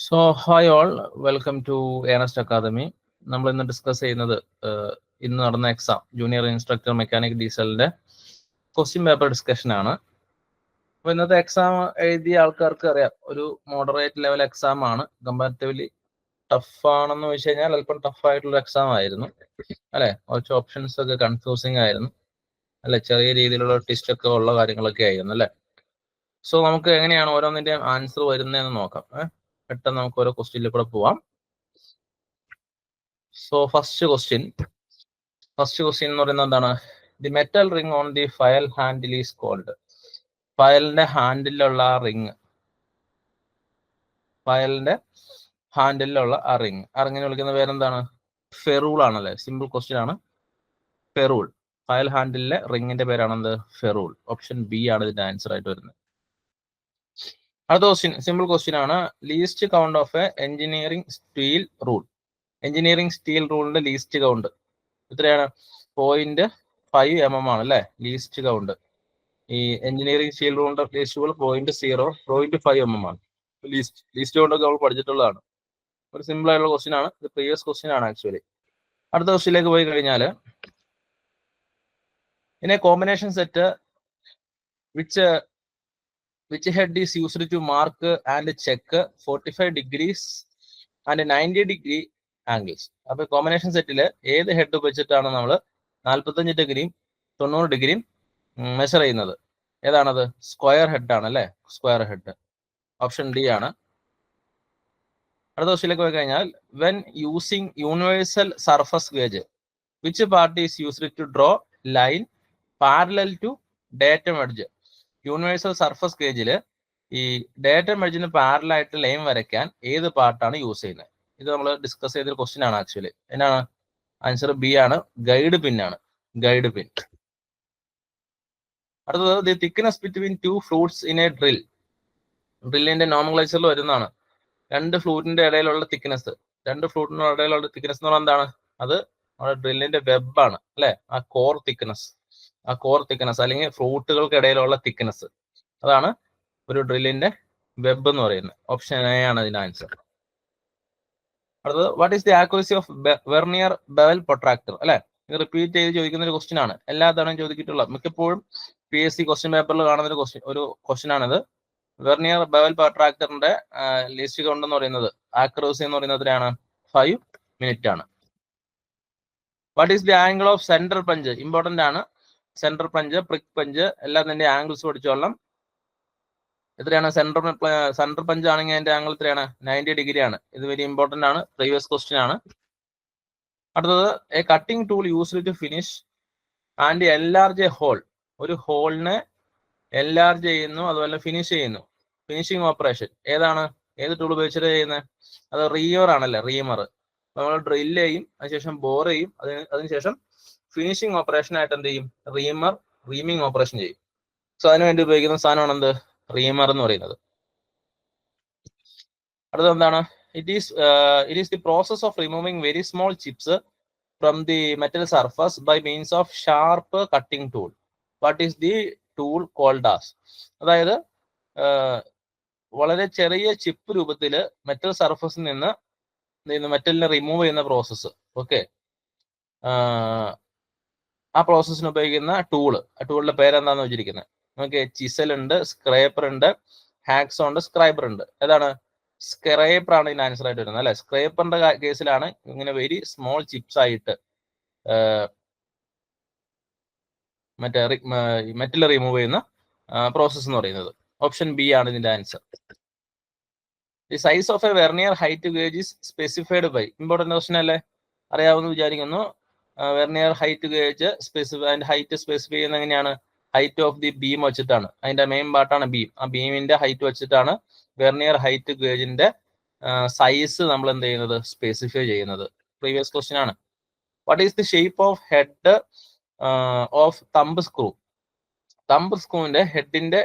So hi all, welcome to Ernest Academy. നമ്മൾ ഇന്ന് discuss ചെയ്യുന്നത് ഇന്ന് നടന്ന എക്സാം ജൂനിയർ ഇൻസ്ട്രക്ടർ മെക്കാനിക് ഡീസലിന്റെ ക്വസ്റ്റ്യൻ പേപ്പർ ഡിസ്കഷൻ ആണ്. അപ്പോൾ ഇന്നത്തെ എക്സാം എഴുതിയ ആൾക്കാർക്ക് അറിയാം, ഒരു മോഡറേറ്റ് ലെവൽ എക്സാം ആണ്. കമ്പാരിറ്റീവ്ലി ടഫ് ആണെന്ന് വെച്ച് കഴിഞ്ഞാൽ അല്പം ടഫ് ആയിട്ടുള്ള എക്സാം ആയിരുന്നു അല്ലെ. കുറച്ച് ഓപ്ഷൻസ് ഒക്കെ കൺഫ്യൂസിങ് ആയിരുന്നു അല്ലെ, ചെറിയ രീതിയിലുള്ള ടെസ്റ്റ് ഒക്കെ ഉള്ള കാര്യങ്ങളൊക്കെ ആയിരുന്നു അല്ലെ. സോ നമുക്ക് എങ്ങനെയാണ് ഓരോന്നിന്റെയും ആൻസർ വരുന്നതെന്ന് നോക്കാം. പെട്ടെന്ന് നമുക്ക് ഓരോ ക്വസ്റ്റ്യനിൽ കൂടെ പോവാം. സോ ഫസ്റ്റ് ക്വസ്റ്റ്യൻ എന്ന് പറയുന്നത് എന്താണ്? The metal ring on the file handle is called. ഫയലിന്റെ ഹാൻഡിലുള്ള റിംഗ്, ഫയലിന്റെ ഹാൻഡിലുള്ള ആ റിങ്ങിനെ വിളിക്കുന്ന പേരെന്താണ്? ഫെറൂൾ ആണല്ലേ. സിമ്പിൾ ക്വസ്റ്റ്യൻ ആണ്. ഫെറൂൾ. ഫയൽ ഹാൻഡിലെ റിങ്ങിന്റെ പേരാണെന്ത്? ഫെറൂൾ. ഓപ്ഷൻ ബി ആണ് ഇതിന്റെ ആൻസർ ആയിട്ട് വരുന്നത്. അടുത്ത ക്വസ്റ്റ്യൻ സിമ്പിൾ ക്വസ്റ്റ്യൻ ആണ്. Least count of a engineering steel rule. Engineering steel റൂളിന്റെ ലീസ്റ്റ് കൗണ്ട് എത്രയാണ്? 0.5 mm ആണ് അല്ലെ ലീസ്റ്റ് കൗണ്ട്. ഈ എഞ്ചിനീയറിംഗ് സ്റ്റീൽ റൂളിന്റെ ലീസ്റ്റുകൾ 0.5 mm ആണ്. ലീസ്റ്റ് കൗണ്ട് ഒക്കെ നമ്മൾ പഠിച്ചിട്ടുള്ളതാണ്. ഒരു സിമ്പിൾ ആയിട്ടുള്ള ക്വസ്റ്റ്യൻ ആണ്. ഇത് പ്രീവിയസ് ക്വസ്റ്റ്യൻ ആണ് ആക്ച്വലി. അടുത്ത ക്വസ്റ്റ്യനിലേക്ക് പോയി കഴിഞ്ഞാൽ, in A combination set which head is used to mark and check 45 degrees and 90 degree angles. അപ്പൊ കോമ്പിനേഷൻ സെറ്റിൽ ഏത് ഹെഡ് വെച്ചിട്ടാണ് നമ്മൾ 45 ഡിഗ്രിയും 90 ഡിഗ്രിയും മെഷർ ചെയ്യുന്നത്? ഏതാണത്? സ്ക്വയർ ഹെഡ് ആണ് അല്ലെ. Square head. ഓപ്ഷൻ ഡി ആണ്. അടുത്ത ക്വസ്റ്റ്യനിലേക്ക് പോയി കഴിഞ്ഞാൽ, when using universal surface gauge which part is used to draw line parallel to datum edge. Universal surface ഗേജില് ഈ ഡേറ്റം എഡ്ജിന് പാരലായിട്ട് ലൈൻ വരയ്ക്കാൻ ഏത് പാർട്ടാണ് യൂസ് ചെയ്യുന്നത്? ഇത് നമ്മൾ ഡിസ്കസ് ചെയ്തൊരു ക്വസ്റ്റ്യൻ ആണ് ആക്ച്വലി. എന്നാണ് ആൻസർ? ബി ആണ്. ഗൈഡ് പിൻ ആണ്. Guide pin. അടുത്തത് the thickness between two fluids in a drill. ഡ്രില്ലിന്റെ നോമൻക്ലേച്ചറിൽ വരുന്നതാണ്. രണ്ട് ഫ്ലൂയിഡിന്റെ ഇടയിലുള്ള തിക്നെസ്. രണ്ട് ഫ്ലൂയിഡിന്റെ ഇടയിലുള്ള തിക്നെസ് എന്ന് പറഞ്ഞാൽ എന്താണ്? അത് നമ്മുടെ ഡ്രില്ലിന്റെ വെബാണ് അല്ലെ. ആ കോർ തിക്നെസ്, അല്ലെങ്കിൽ ഫ്ലൂട്ടുകൾക്ക് ഇടയിലുള്ള തിക്നെസ്, അതാണ് ഒരു ഡ്രില്ലിന്റെ വെബ് എന്ന് പറയുന്നത്. ഓപ്ഷൻ എ ആണ് ഇതിന്റെ ആൻസർ. അടുത്തത് what is the accuracy of vernier bevel protractor അല്ലെ. ഇത് റിപ്പീറ്റ് ചെയ്ത് ചോദിക്കുന്ന ഒരു ക്വസ്റ്റ്യൻ ആണ്. എല്ലാ തവണയും ചോദിച്ചിട്ടുള്ള, മിക്കപ്പോഴും PSC ക്വസ്റ്റ്യൻ പേപ്പറിൽ കാണുന്ന ഒരു ക്വസ്റ്റ്യൻ ആണിത്. വെർനിയർ ബെവൽ പ്രൊട്രാക്ടറിന്റെ ലീസ്റ്റ് കൗണ്ട് എന്ന് പറയുന്നത്, ആക്യുറസി എന്ന് പറയുന്നത് എത്രയാണ്? 5 മിനിറ്റ് ആണ്. What is the angle of centre punch? Important ആണ്. സെന്റർ പഞ്ച്, പ്രിക് പഞ്ച് എല്ലാത്തിന്റെ ആംഗിൾസ് പഠിച്ചോളാം. എത്രയാണ്? സെന്റർ പഞ്ച് ആണെങ്കിൽ അതിന്റെ ആംഗിൾ എത്രയാണ്? 90 ഡിഗ്രി ആണ്. ഇത് വെരി ഇമ്പോർട്ടന്റ് ആണ്. പ്രീവിയസ് ക്വസ്റ്റ്യൻ ആണ്. അടുത്തത് a cutting tool used to finish and enlarge a hole. ഒരു ഹോളിനെ എൻലാർജ് ചെയ്യുന്നു, അതുപോലെ ഫിനിഷ് ചെയ്യുന്നു. ഫിനിഷിംഗ് ഓപ്പറേഷൻ ഏതാണ്? ഏത് ടൂൾ ഉപയോഗിച്ചിട്ട് ചെയ്യുന്നത്? അത് റീമർ ആണല്ലേ. റീമർ. നമ്മൾ ഡ്രില്ല് ചെയ്യും, അതിനുശേഷം ബോർ ചെയ്യും, അതിനുശേഷം ഫിനിഷിംഗ് ഓപ്പറേഷൻ ആയിട്ട് എന്ത് ചെയ്യും? റീമിംഗ് ഓപ്പറേഷൻ ചെയ്യും. സോ അതിനു വേണ്ടി ഉപയോഗിക്കുന്ന സാധനമാണ് എന്ത്? റീമർ എന്ന് പറയുന്നത്. അടുത്തത് എന്താണ്? It is the process of removing very small chips from the metal surface by means of sharp cutting tool. What is the tool called as? അതായത് വളരെ ചെറിയ ചിപ്പ് രൂപത്തിൽ മെറ്റൽ സർഫസിൽ നിന്ന് മെറ്റലിനെ റിമൂവ് ചെയ്യുന്ന പ്രോസസ്സ്. ഓക്കെ, ആ പ്രോസസ്സിന് ഉപയോഗിക്കുന്ന ടൂള്, ആ ടൂളിന്റെ പേരെന്താന്ന് വെച്ചിരിക്കുന്നത്? നമുക്ക് ചിസൽ ഉണ്ട്, സ്ക്രേപ്പർ ഉണ്ട്, ഹാക്സോ ഉണ്ട്, സ്ക്രൈബർ ഉണ്ട്. ഏതാണ്? സ്ക്രേപ്പർ ആണ് ഇതിന് ആൻസർ ആയിട്ട് വരുന്നത് അല്ലെ. സ്ക്രേപ്പറിന്റെ കേസിലാണ് ഇങ്ങനെ വെരി സ്മോൾ ചിപ്സ് ആയിട്ട് മെറ്റൽ റിമൂവ് ചെയ്യുന്ന പ്രോസസ് എന്ന് പറയുന്നത്. ഓപ്ഷൻ ബി ആണ് ഇതിന്റെ answer. The size of a vernier height gauge is specified by. Important question അല്ലേ, അറിയാവുന്ന വിചാരിക്കുന്നു. Vernier height gauge height specify ചെയ്യുന്നത് എങ്ങനെയാണ്? ഹൈറ്റ് ഓഫ് ദി ബീം വെച്ചിട്ടാണ്. അതിന്റെ മെയിൻ പാർട്ടാണ് ബീം. ആ ബീമിന്റെ ഹൈറ്റ് വെച്ചിട്ടാണ് വെർനിയർ ഹൈറ്റ് ഗേജിന്റെ സൈസ് നമ്മൾ എന്ത് ചെയ്യുന്നത്? സ്പെസിഫൈ ചെയ്യുന്നത്. പ്രീവിയസ് ക്വസ്റ്റ്യൻ ആണ്. What is the shape of head of thumb screw? Thumb സ്ക്രൂവിന്റെ ഹെഡിന്റെ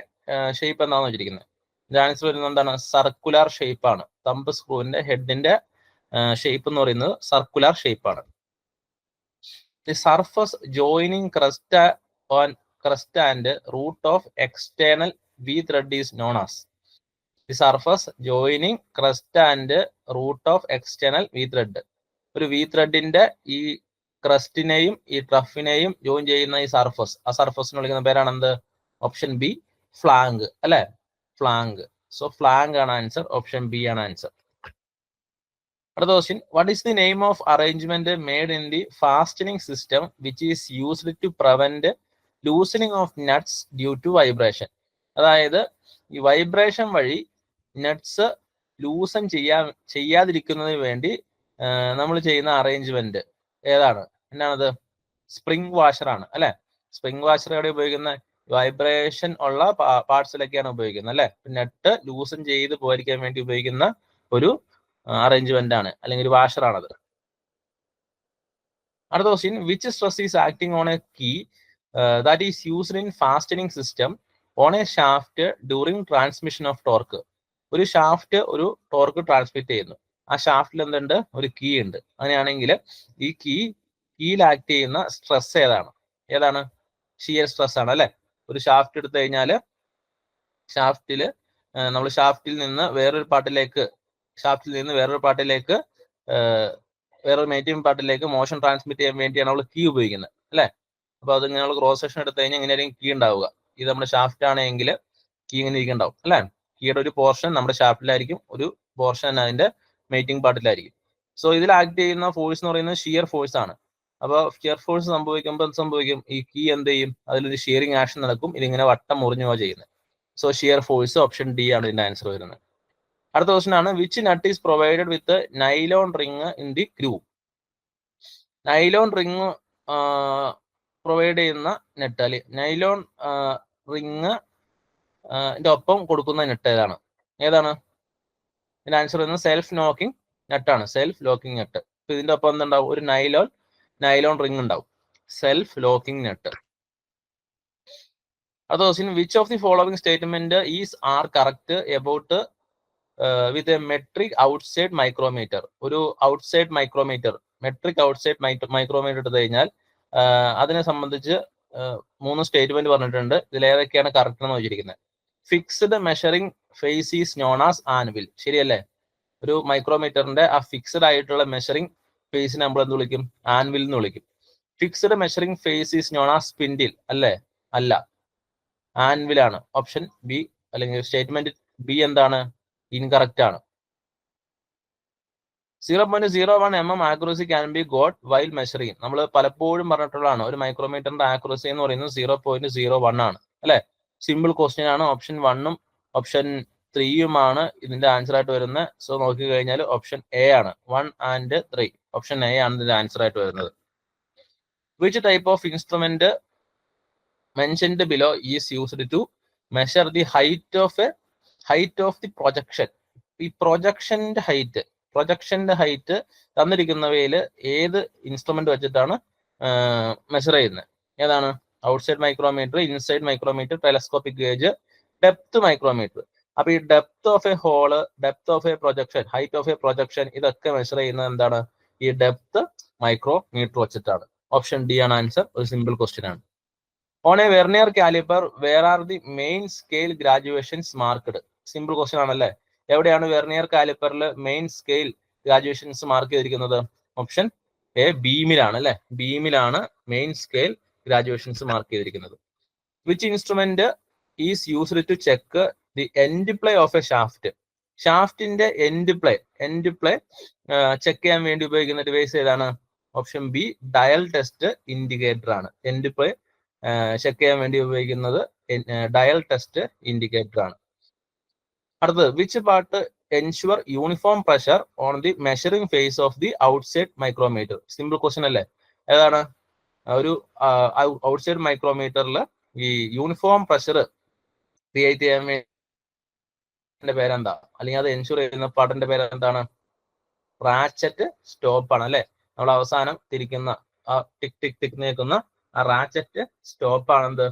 ഷേപ്പ് എന്താണെന്ന് വെച്ചിരിക്കുന്നത്? ഇതിന്റെ ആൻസർ വരുന്നത് എന്താണ്? സർക്കുലർ ഷേപ്പ് ആണ്. തമ്പ് സ്ക്രൂവിന്റെ ഹെഡിന്റെ ഷേപ്പ് എന്ന് പറയുന്നത് സർക്കുലർ ഷേപ്പ് ആണ്. The surface joining crust and root of external V thread is known as. The surface joining crest and root of external V thread. ഒരു വി ത്രെഡിന്റെ ഈ ക്രസ്റ്റിനെയും ഈ ട്രഫിനെയും ജോയിൻ ചെയ്യുന്ന ഈ സർഫസ്, ആ സർഫസിന് വിളിക്കുന്ന പേരാണ് എന്ത്? ഓപ്ഷൻ ബി ഫ്ലാങ്ക് അല്ലെ, ഫ്ലാങ്ക്. സോ ഫ്ലാങ്ക് ആണ് ആൻസർ, ഓപ്ഷൻ ബി ആണ് ആൻസർ. അടുത്ത question, what is the name of arrangement made in the fastening system which is used to prevent loosening of nuts due to vibration? അതായത് ഈ vibration വഴി nuts ലൂസൺ ചെയ്യാതിരിക്കുന്നതിന് വേണ്ടി നമ്മൾ ചെയ്യുന്ന arrangement ഏതാണ്? എന്നാണത്? സ്പ്രിംഗ് വാഷർ ആണ് അല്ലെ. സ്പ്രിംഗ് വാഷർ എവിടെ ഉപയോഗിക്കുന്നത്? വൈബ്രേഷൻ ഉള്ള പാർട്സിലൊക്കെയാണ് ഉപയോഗിക്കുന്നത് അല്ലെ. നെറ്റ് ലൂസൺ ചെയ്ത് പോയിരിക്കാൻ വേണ്ടി ഉപയോഗിക്കുന്ന ഒരു അറേഞ്ച്മെന്റ് ആണ്, അല്ലെങ്കിൽ ഒരു വാഷർ ആണത്. അടുത്ത question, which stress is acting on a key that is used in fastening system on a shaft during transmission of torque? ഒരു ഷാഫ്റ്റ് ഒരു ടോർക്ക് ട്രാൻസ്മിറ്റ് ചെയ്യുന്നു, ആ ഷാഫ്റ്റിൽ എന്തുണ്ട്? ഒരു കീ ഉണ്ട്. അങ്ങനെയാണെങ്കിൽ ഈ കീയിൽ ആക്ട് ചെയ്യുന്ന സ്ട്രെസ് ഏതാണ്? ഷിയർ സ്ട്രെസ് ആണ് അല്ലെ. ഒരു ഷാഫ്റ്റ് എടുത്തു കഴിഞ്ഞാൽ നമ്മൾ ഷാഫ്റ്റിൽ നിന്ന് വേറൊരു പാർട്ടിലേക്ക് വേറൊരു മേറ്റിംഗ് പാർട്ടിലേക്ക് മോഷൻ ട്രാൻസ്മിറ്റ് ചെയ്യാൻ വേണ്ടിയാണ് നമ്മൾ കീ ഉപയോഗിക്കുന്നത് അല്ലെ. അപ്പൊ അത് ഇങ്ങനെ ക്രോസ് സെക്ഷൻ എടുത്തു കഴിഞ്ഞാൽ ഇങ്ങനെയായിരിക്കും കീ ഉണ്ടാവുക. ഇത് നമ്മുടെ ഷാഫ്റ്റ് ആണെങ്കിൽ കീ ഇങ്ങനെ ഇരിക്കുന്നുണ്ടാവും അല്ലെ. കീയുടെ ഒരു പോർഷൻ നമ്മുടെ ഷാഫ്റ്റിലായിരിക്കും, ഒരു പോർഷൻ അതിന്റെ മേറ്റിംഗ് പാർട്ടിലായിരിക്കും. സോ ഇതിൽ ആക്ട് ചെയ്യുന്ന ഫോഴ്സ് എന്ന് പറയുന്നത് ഷിയർ ഫോഴ്സ് ആണ്. അപ്പോൾ ഷിയർ ഫോഴ്സ് സംഭവിക്കുമ്പോൾ എന്ത് സംഭവിക്കും? ഈ കീ എന്ത് ചെയ്യും? അതിലൊരു ഷിയറിംഗ് ആക്ഷൻ നടക്കും, ഇതിങ്ങനെ വട്ടം മുറിഞ്ഞു പോവുക ചെയ്യുന്നത്. So shear force option D ആണ് ഇതിന്റെ ആൻസർ വരുന്നത്. അടുത്ത ക്വസ്റ്റൻ ആണ്, which nut is provided with nylon ring in the groove? Nylon ring provide ചെയ്യുന്ന നെറ്റ് അല്ലെങ്കിൽ നൈലോൺ റിംഗ് ഒപ്പം കൊടുക്കുന്ന നെറ്റ് ഏതാണ്? ഇതിന്റെ ആൻസർ വരുന്നത് സെൽഫ് ലോക്കിംഗ് നെറ്റാണ്, സെൽഫ് ലോക്കിംഗ് നെറ്റ്. ഇതിന്റെ ഒപ്പം എന്തുണ്ടാവും? ഒരു നൈലോൺ റിംഗ് ഉണ്ടാവും, സെൽഫ് ലോക്കിംഗ് നെറ്റ്. അടുത്ത question, which of the following statement are correct about with a metric outside micrometer? ഒരു outside micrometer, metric outside micrometer എടുത്തു കഴിഞ്ഞാൽ അതിനെ സംബന്ധിച്ച് 3 സ്റ്റേറ്റ്മെന്റ് പറഞ്ഞിട്ടുണ്ട്. ഇതിൽ ഏതൊക്കെയാണ് കറക്റ്റ് എന്ന് വെച്ചിരിക്കുന്നത്? Fixed measuring face is known as anvil, ശരിയല്ലേ? ഒരു മൈക്രോമീറ്ററിന്റെ ആ ഫിക്സ്ഡ് ആയിട്ടുള്ള മെഷറിംഗ് ഫേസിനെ നമ്മൾ എന്ത് വിളിക്കും? ആൻവിൽ എന്ന് വിളിക്കും. Fixed measuring face is known as spindle, അല്ലേ? അല്ല, ആൻവിൽ ആണ്. ഓപ്ഷൻ ബി അല്ലെങ്കിൽ സ്റ്റേറ്റ്മെന്റ് ബി എന്താണ്? ഇൻകറക്റ്റ് ആണ്. 0.01 mm accuracy can be got while measuring. നമ്മൾ പലപ്പോഴും പറഞ്ഞിട്ടുള്ളതാണ്, ഒരു മൈക്രോമീറ്ററിന്റെ ആക്യുറസി എന്ന് പറയുന്നത് 0.01 ആണ് അല്ലെ. സിമ്പിൾ ക്വസ്റ്റ്യൻ ആണ്. ഓപ്ഷൻ 1ഉം ഓപ്ഷൻ 3യുമാണ് ഇതിന്റെ ആൻസർ ആയിട്ട് വരുന്നത്. സോ നോക്കി കഴിഞ്ഞാൽ ഓപ്ഷൻ എ ആണ്, 1 and 3. ഓപ്ഷൻ എ ആണ് ഇതിന്റെ ആൻസർ ആയിട്ട് വരുന്നത്. Which type of instrument mentioned below is used to measure the height of the projection? ഈ പ്രൊജക്ഷന്റെ ഹൈറ്റ് തന്നിരിക്കുന്നവയിൽ ഏത് ഇൻസ്ട്രുമെന്റ് വെച്ചിട്ടാണ് മെഷർ ചെയ്യുന്നത്? ഏതാണ്? Outside micrometer, inside micrometer, telescopic gauge, depth micrometer. അപ്പൊ ഈ depth of a hole, depth of a projection, height of a projection, ഇതൊക്കെ measure ചെയ്യുന്നത് എന്താണ്? ഈ ഡെപ്ത് മൈക്രോമീറ്റർ വെച്ചിട്ടാണ്. ഓപ്ഷൻ ഡി ആണ് ആൻസർ. ഒരു സിമ്പിൾ ക്വസ്റ്റ്യൻ ആണ്. On a vernier caliper where are the main scale graduations marked? Simple question ആണല്ലേ. എവിടെയാണ് വെർനിയർ കാലിപ്പറിൽ മെയിൻ സ്കെയിൽ ഗ്രാജുവേഷൻസ് മാർക്ക് ചെയ്തിരിക്കുന്നത്? ഓപ്ഷൻ എ, ബീമിലാണ് അല്ലെ. ബീമിലാണ് മെയിൻ സ്കെയിൽ ഗ്രാജുവേഷൻസ് മാർക്ക് ചെയ്തിരിക്കുന്നത്. Which instrument is used to check the end play of a shaft? ഷാഫ്റ്റിന്റെ end play check ചെയ്യാൻ വേണ്ടി ഉപയോഗിക്കുന്ന ഡിവൈസ് ഏതാണ്? Option B, dial test indicator ആണ്. എൻഡ് പ്ലേ ചെക്ക് ചെയ്യാൻ വേണ്ടി ഉപയോഗിക്കുന്നത് ഡയൽ ടെസ്റ്റ് ഇൻഡിക്കേറ്റർ ആണ്. അടുത്തത്, which part ensure uniform pressure on the measuring face of the outside micrometer? Simple question അല്ലേ. ഏതാണ്? ഒരു ഔട്ട്സൈഡ് മൈക്രോമീറ്ററിൽ ഈ യൂണിഫോം പ്രഷർ ക്രിയേറ്റ് ചെയ്യാൻ വേണ്ടി പേരെന്താ? അല്ലെങ്കിൽ അത് എൻഷുർ ചെയ്യുന്ന പാർട്ടിന്റെ പേര് എന്താണ്? റാച്ചറ്റ് സ്റ്റോപ്പ് ആണ് അല്ലെ. നമ്മൾ അവസാനം തിരിക്കുന്ന ആ ടിക് ടിക് ടിക് നിൽക്കുന്ന ആ റാച്ചറ്റ് സ്റ്റോപ്പ് ആണെന്ത്?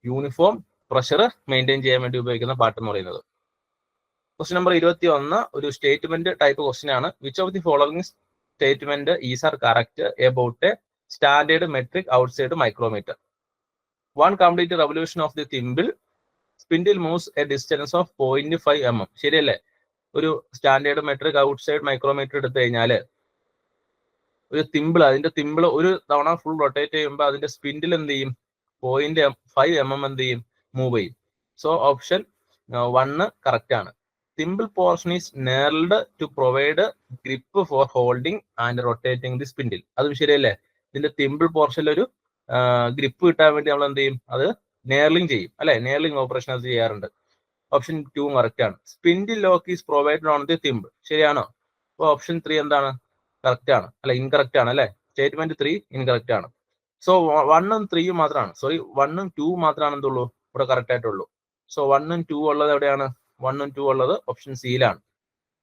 യൂണിഫോം പ്രഷർ മെയിൻറ്റെയിൻ ചെയ്യാൻ വേണ്ടി ഉപയോഗിക്കുന്ന പാർട്ട് എന്ന് പറയുന്നത്. ക്വസ്റ്റ്യൻ നമ്പർ 21 ഒരു സ്റ്റേറ്റ്മെന്റ് ടൈപ്പ് ക്വസ്റ്റ്യൻ ആണ്. Which of the following statement is are correct about a standard metric outside micrometer? 1 complete revolution of the thimble spindle moves a distance of 0.5 mm. ശരിയല്ലേ? ഒരു standard metric outside micrometer എടുത്തു കഴിഞ്ഞാൽ ഒരു thimble, അതിന്റെ thimble ഒരു തവണ full rotate ചെയ്യുമ്പോൾ അതിന്റെ സ്പിൻഡിൽ എന്ത് ചെയ്യും? 0.5 mm എന്ത് ചെയ്യും? മൂവ് ചെയ്യും. സോ ഓപ്ഷൻ 1 കറക്റ്റ് ആണ്. Thimble portion is knurled to provide grip for holding and rotating the spindle. അതും ശരിയല്ലേ? ഇതിന്റെ തിമ്പിൾ പോർഷനിൽ ഒരു ഗ്രിപ്പ് കിട്ടാൻ വേണ്ടി നമ്മൾ എന്ത് ചെയ്യും? അത് നേർലിംഗ് ചെയ്യും അല്ലെ? നേർലിംഗ് ഓപ്പറേഷൻ അത് ചെയ്യാറുണ്ട്. ഓപ്ഷൻ 2 കറക്റ്റ് ആണ്. Spindle lock is provided on the thimble. ശരിയാണോ? അപ്പൊ ഓപ്ഷൻ 3 എന്താണ്? കറക്റ്റ് ആണ്. അല്ല, ഇൻകറക്റ്റ് ആണ് അല്ലെ? സ്റ്റേറ്റ്മെന്റ് 3 ഇൻകറക്റ്റ് ആണ്. സോ 1ഉം 3ഉം മാത്രമാണ്, 1ഉം 2ഉം മാത്രമാണ് എന്തുള്ളൂ ഇവിടെ കറക്റ്റ് ആയിട്ടുള്ളൂ. സോ 1ഉം 2 ഉള്ളത് എവിടെയാണ്? 1ഉം 2 ഉള്ളത് ഓപ്ഷൻ സിയിലാണ്.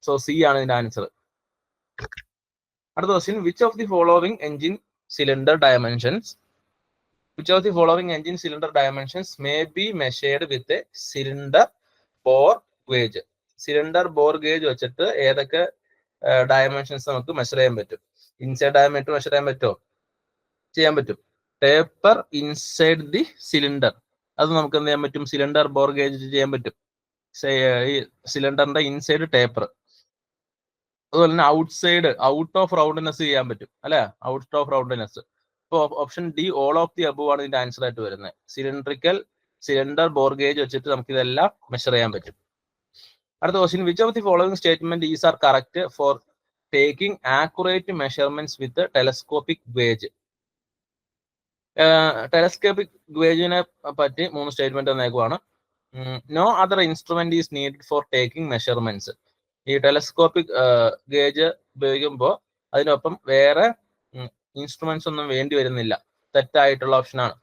സോ സി ആണ് ഇതിന്റെ ആൻസർ. അടുത്ത question, which of the following engine cylinder dimensions may be measured with a cylinder bore gauge? Cylinder bore gauge വെച്ചിട്ട് ഏതൊക്കെ ഡയമെൻഷൻസ് നമുക്ക് മെഷർ ചെയ്യാൻ പറ്റും? ഇൻസൈഡ് ഡയമീറ്റർ മെഷർ ചെയ്യാൻ പറ്റുമോ? ചെയ്യാൻ പറ്റും. ടേപ്പർ ഇൻസൈഡ് ദി സിലിണ്ടർ, അത് നമുക്ക് എന്ത് ചെയ്യാൻ പറ്റും? സിലിണ്ടർ ബോർ ഗേജ് ചെയ്യാൻ പറ്റും. ഈ സിലിണ്ടറിന്റെ ഇൻസൈഡ് ടേപ്പർ. അതുപോലെ തന്നെ ഔട്ട് ഓഫ് റൗണ്ട്നെസ് ചെയ്യാൻ പറ്റും അല്ലെ? Out of roundness. ഇപ്പൊ option D all of the above ആണ് ഇതിന്റെ ആൻസർ ആയിട്ട് വരുന്നത്. സിലിണ്ടർ ബോർ ഗേജ് വെച്ചിട്ട് നമുക്ക് ഇതെല്ലാം മെഷർ ചെയ്യാൻ പറ്റും. അടുത്ത question, which of the following statement is are correct for taking accurate measurements with telescopic gauge? Telescopic ഗേജിനെ പറ്റി 3 സ്റ്റേറ്റ്മെന്റ് തന്നേക്കുവാണ്. No other instrument is needed for taking measurements. ഈ ടെലസ്കോപ്പിക് ഗേജ് ഉപയോഗിക്കുമ്പോൾ അതിനൊപ്പം വേറെ ഇൻസ്ട്രുമെന്റ്സ് ഒന്നും വേണ്ടി വരുന്നില്ല. തെറ്റായിട്ടുള്ള ഓപ്ഷനാണ്.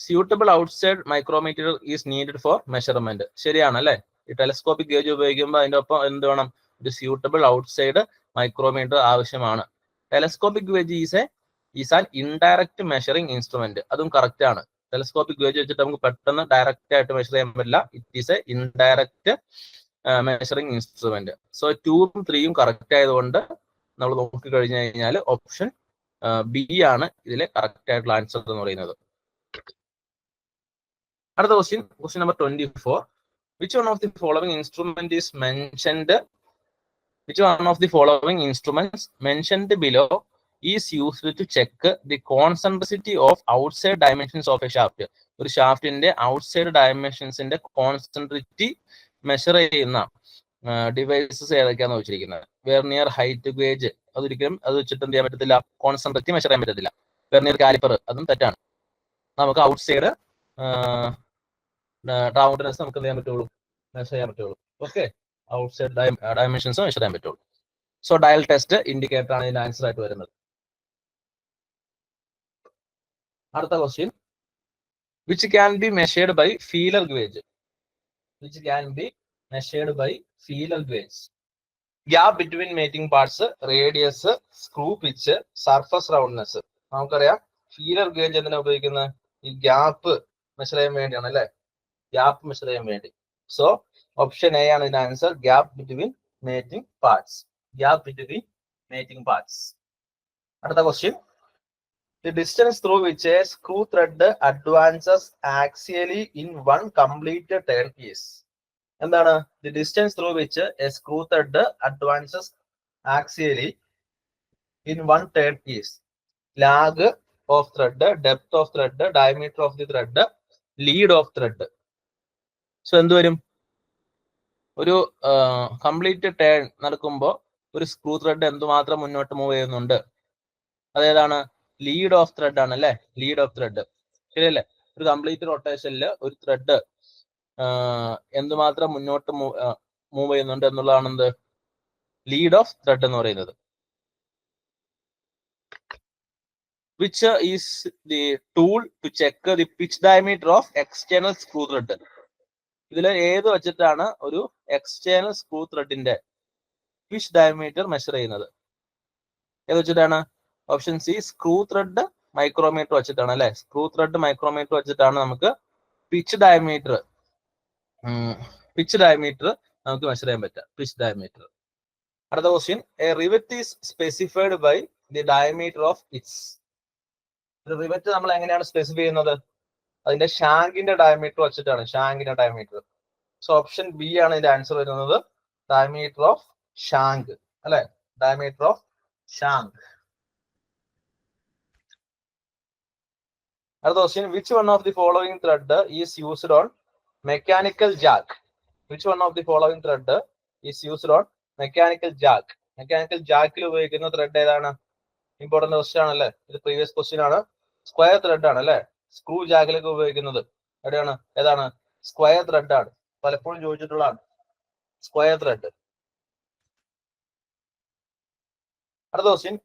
Suitable outside micrometer is needed for measurement. ശരിയാണ് അല്ലെ? ഈ ടെലസ്കോപ്പിക് ഗേജ് ഉപയോഗിക്കുമ്പോൾ അതിന്റെ ഒപ്പം എന്ത് വേണം? ഒരു സ്യൂട്ടബിൾ ഔട്ട്സൈഡ് മൈക്രോമീറ്റർ ആവശ്യമാണ്. Telescopic gauge is an indirect measuring instrument. അതും കറക്റ്റ് ആണ്. ടെലസ്കോപ്പിക് ഗേജ് വെച്ചിട്ട് നമുക്ക് പെട്ടെന്ന് ഡയറക്റ്റ് ആയിട്ട് മെഷർ ചെയ്യാൻ പറ്റില്ല. It is a indirect measuring instrument. So 2ഉം 3ഉം കറക്റ്റ് ആയതുകൊണ്ട് നമ്മൾ നോക്കി കഴിഞ്ഞു കഴിഞ്ഞാൽ ഓപ്ഷൻ ബി ആണ് ഇതിലെ കറക്റ്റ് ആയിട്ടുള്ള ആൻസർ എന്ന് പറയുന്നത്. അടുത്ത question number 24. Which one of the following instrument is mentioned? Which one of the following instruments mentioned below is used to check the concentricity of outside dimensions of a shaft? ഒരു ഷാഫ്റ്റിന്റെ outside ഡയമെൻഷൻസിന്റെ കോൺസെൻട്രിറ്റി measure ചെയ്യുന്ന devices ഏതൊക്കെയാന്ന് വെച്ചിരിക്കുന്നത്? Vernier height gauge, അതൊരിക്കലും അത് വെച്ചിട്ട് എന്ത് ചെയ്യാൻ പറ്റത്തില്ല? കോൺസെൻട്രിറ്റി measure ചെയ്യാൻ പറ്റത്തില്ല. വെർനിയർ കാലിപ്പർ, അതും തെറ്റാണ്. നമുക്ക് ഔട്ട്സൈഡ് റൗണ്ട്നെസ് നമുക്ക് എന്ത് ചെയ്യാൻ പറ്റുള്ളൂ? മെഷർ ചെയ്യാൻ പറ്റുള്ളൂ. ഓക്കെ, ഔട്ട്സൈഡ് ഡയമെൻഷൻസ് മെഷർ ചെയ്യാൻ പറ്റുള്ളൂ. സോ ഡയൽ ടെസ്റ്റ് ഇൻഡിക്കേറ്റർ ആണ് ഇതിന്റെ ആൻസർ ആയിട്ട് വരുന്നത്. അടുത്ത question, which can be measured by feeler gauge? Which can be measured by feeler gauge? Gap between mating parts, radius, screw pitch, surface roundness. നമുക്കറിയാം feeler gauge എന്തിനാ ഉപയോഗിക്കുന്നത്? ഈ gap measure ചെയ്യാൻ വേണ്ടിയാണ് അല്ലെ? ഗ്യാപ്പ് മെഷർ ചെയ്യാൻ വേണ്ടി. സോ ഓപ്ഷൻ എ ആണ് ഇതിന്റെ answer. Gap between mating parts. Gap between mating parts. അടുത്ത question, the distance through which a screw thread advances axially in one complete turn piece. എന്താണ്? The distance through which a screw thread advances axially in one turn piece. Lag of thread, depth of thread, diameter of the thread, lead of thread. So എന്ത് വരും? ഒരു complete turn നടക്കുമ്പോൾ ഒരു screw thread എന്തുമാത്രം മുന്നോട്ട് move ചെയ്യുന്നുണ്ട്? അതേതാണ്? Lead of thread ആണ് അല്ലെ? Lead of thread. ശരിയല്ലേ? ഒരു കംപ്ലീറ്റ് റൊട്ടേഷനിൽ ഒരു ത്രെഡ് എന്തുമാത്രം മുന്നോട്ട് മൂവ് ചെയ്യുന്നുണ്ട് എന്നുള്ളതാണ് എന്ത്? ലീഡ് ഓഫ് ത്രെഡ് എന്ന് പറയുന്നത്. Which is the tool to check the pitch diameter of external screw thread? ഇതിൽ ഏത് വെച്ചിട്ടാണ് ഒരു എക്സ്റ്റേണൽ സ്ക്രൂ ത്രെഡിന്റെ പിച്ച് ഡയമീറ്റർ മെഷർ ചെയ്യുന്നത്? ഏത് വെച്ചിട്ടാണ്? Option C, screw thread micrometer വെച്ചിട്ടാണ് അല്ലെ? സ്ക്രൂ ത്രെഡ് മൈക്രോമീറ്റർ വെച്ചിട്ടാണ് നമുക്ക് പിച്ച് ഡയമീറ്റർ നമുക്ക് മെഷർ ചെയ്യാൻ പറ്റുക. Pitch diameter. അടുത്ത question, a rivet is specified by the diameter of its. Rivet നമ്മൾ എങ്ങനെയാണ് സ്പെസിഫൈ ചെയ്യുന്നത്? അതിന്റെ ഷാങ്കിന്റെ ഡയമീറ്റർ വെച്ചിട്ടാണ്. ഷാങ്കിന്റെ ഡയമീറ്റർ സോ ഓപ്ഷൻ ബി ആണ് ഇതിന്റെ ആൻസർ വരുന്നത്, ഡയമീറ്റർ ഓഫ് ഷാങ്ക് അല്ലെ, ഡയമീറ്റർ ഓഫ് ഷാങ്ക്. അടുത്ത question, which one of the following thread is used on mechanical jack? Which one of the following thread is used on mechanical jack? Mechanical ജാക്കിൽ ഉപയോഗിക്കുന്ന thread ഏതാണ്? Important question ആണല്ലേ, ഇത് previous question ആണ്. Square thread ആണ് അല്ലെ, screw ജാക്കിലൊക്കെ ഉപയോഗിക്കുന്നത് എവിടെയാണ്, ഏതാണ്? സ്ക്വയർ ത്രെഡ് ആണ്, പലപ്പോഴും ചോദിച്ചിട്ടുള്ളതാണ് സ്ക്വയർ ത്രെഡ്. അടുത്ത question,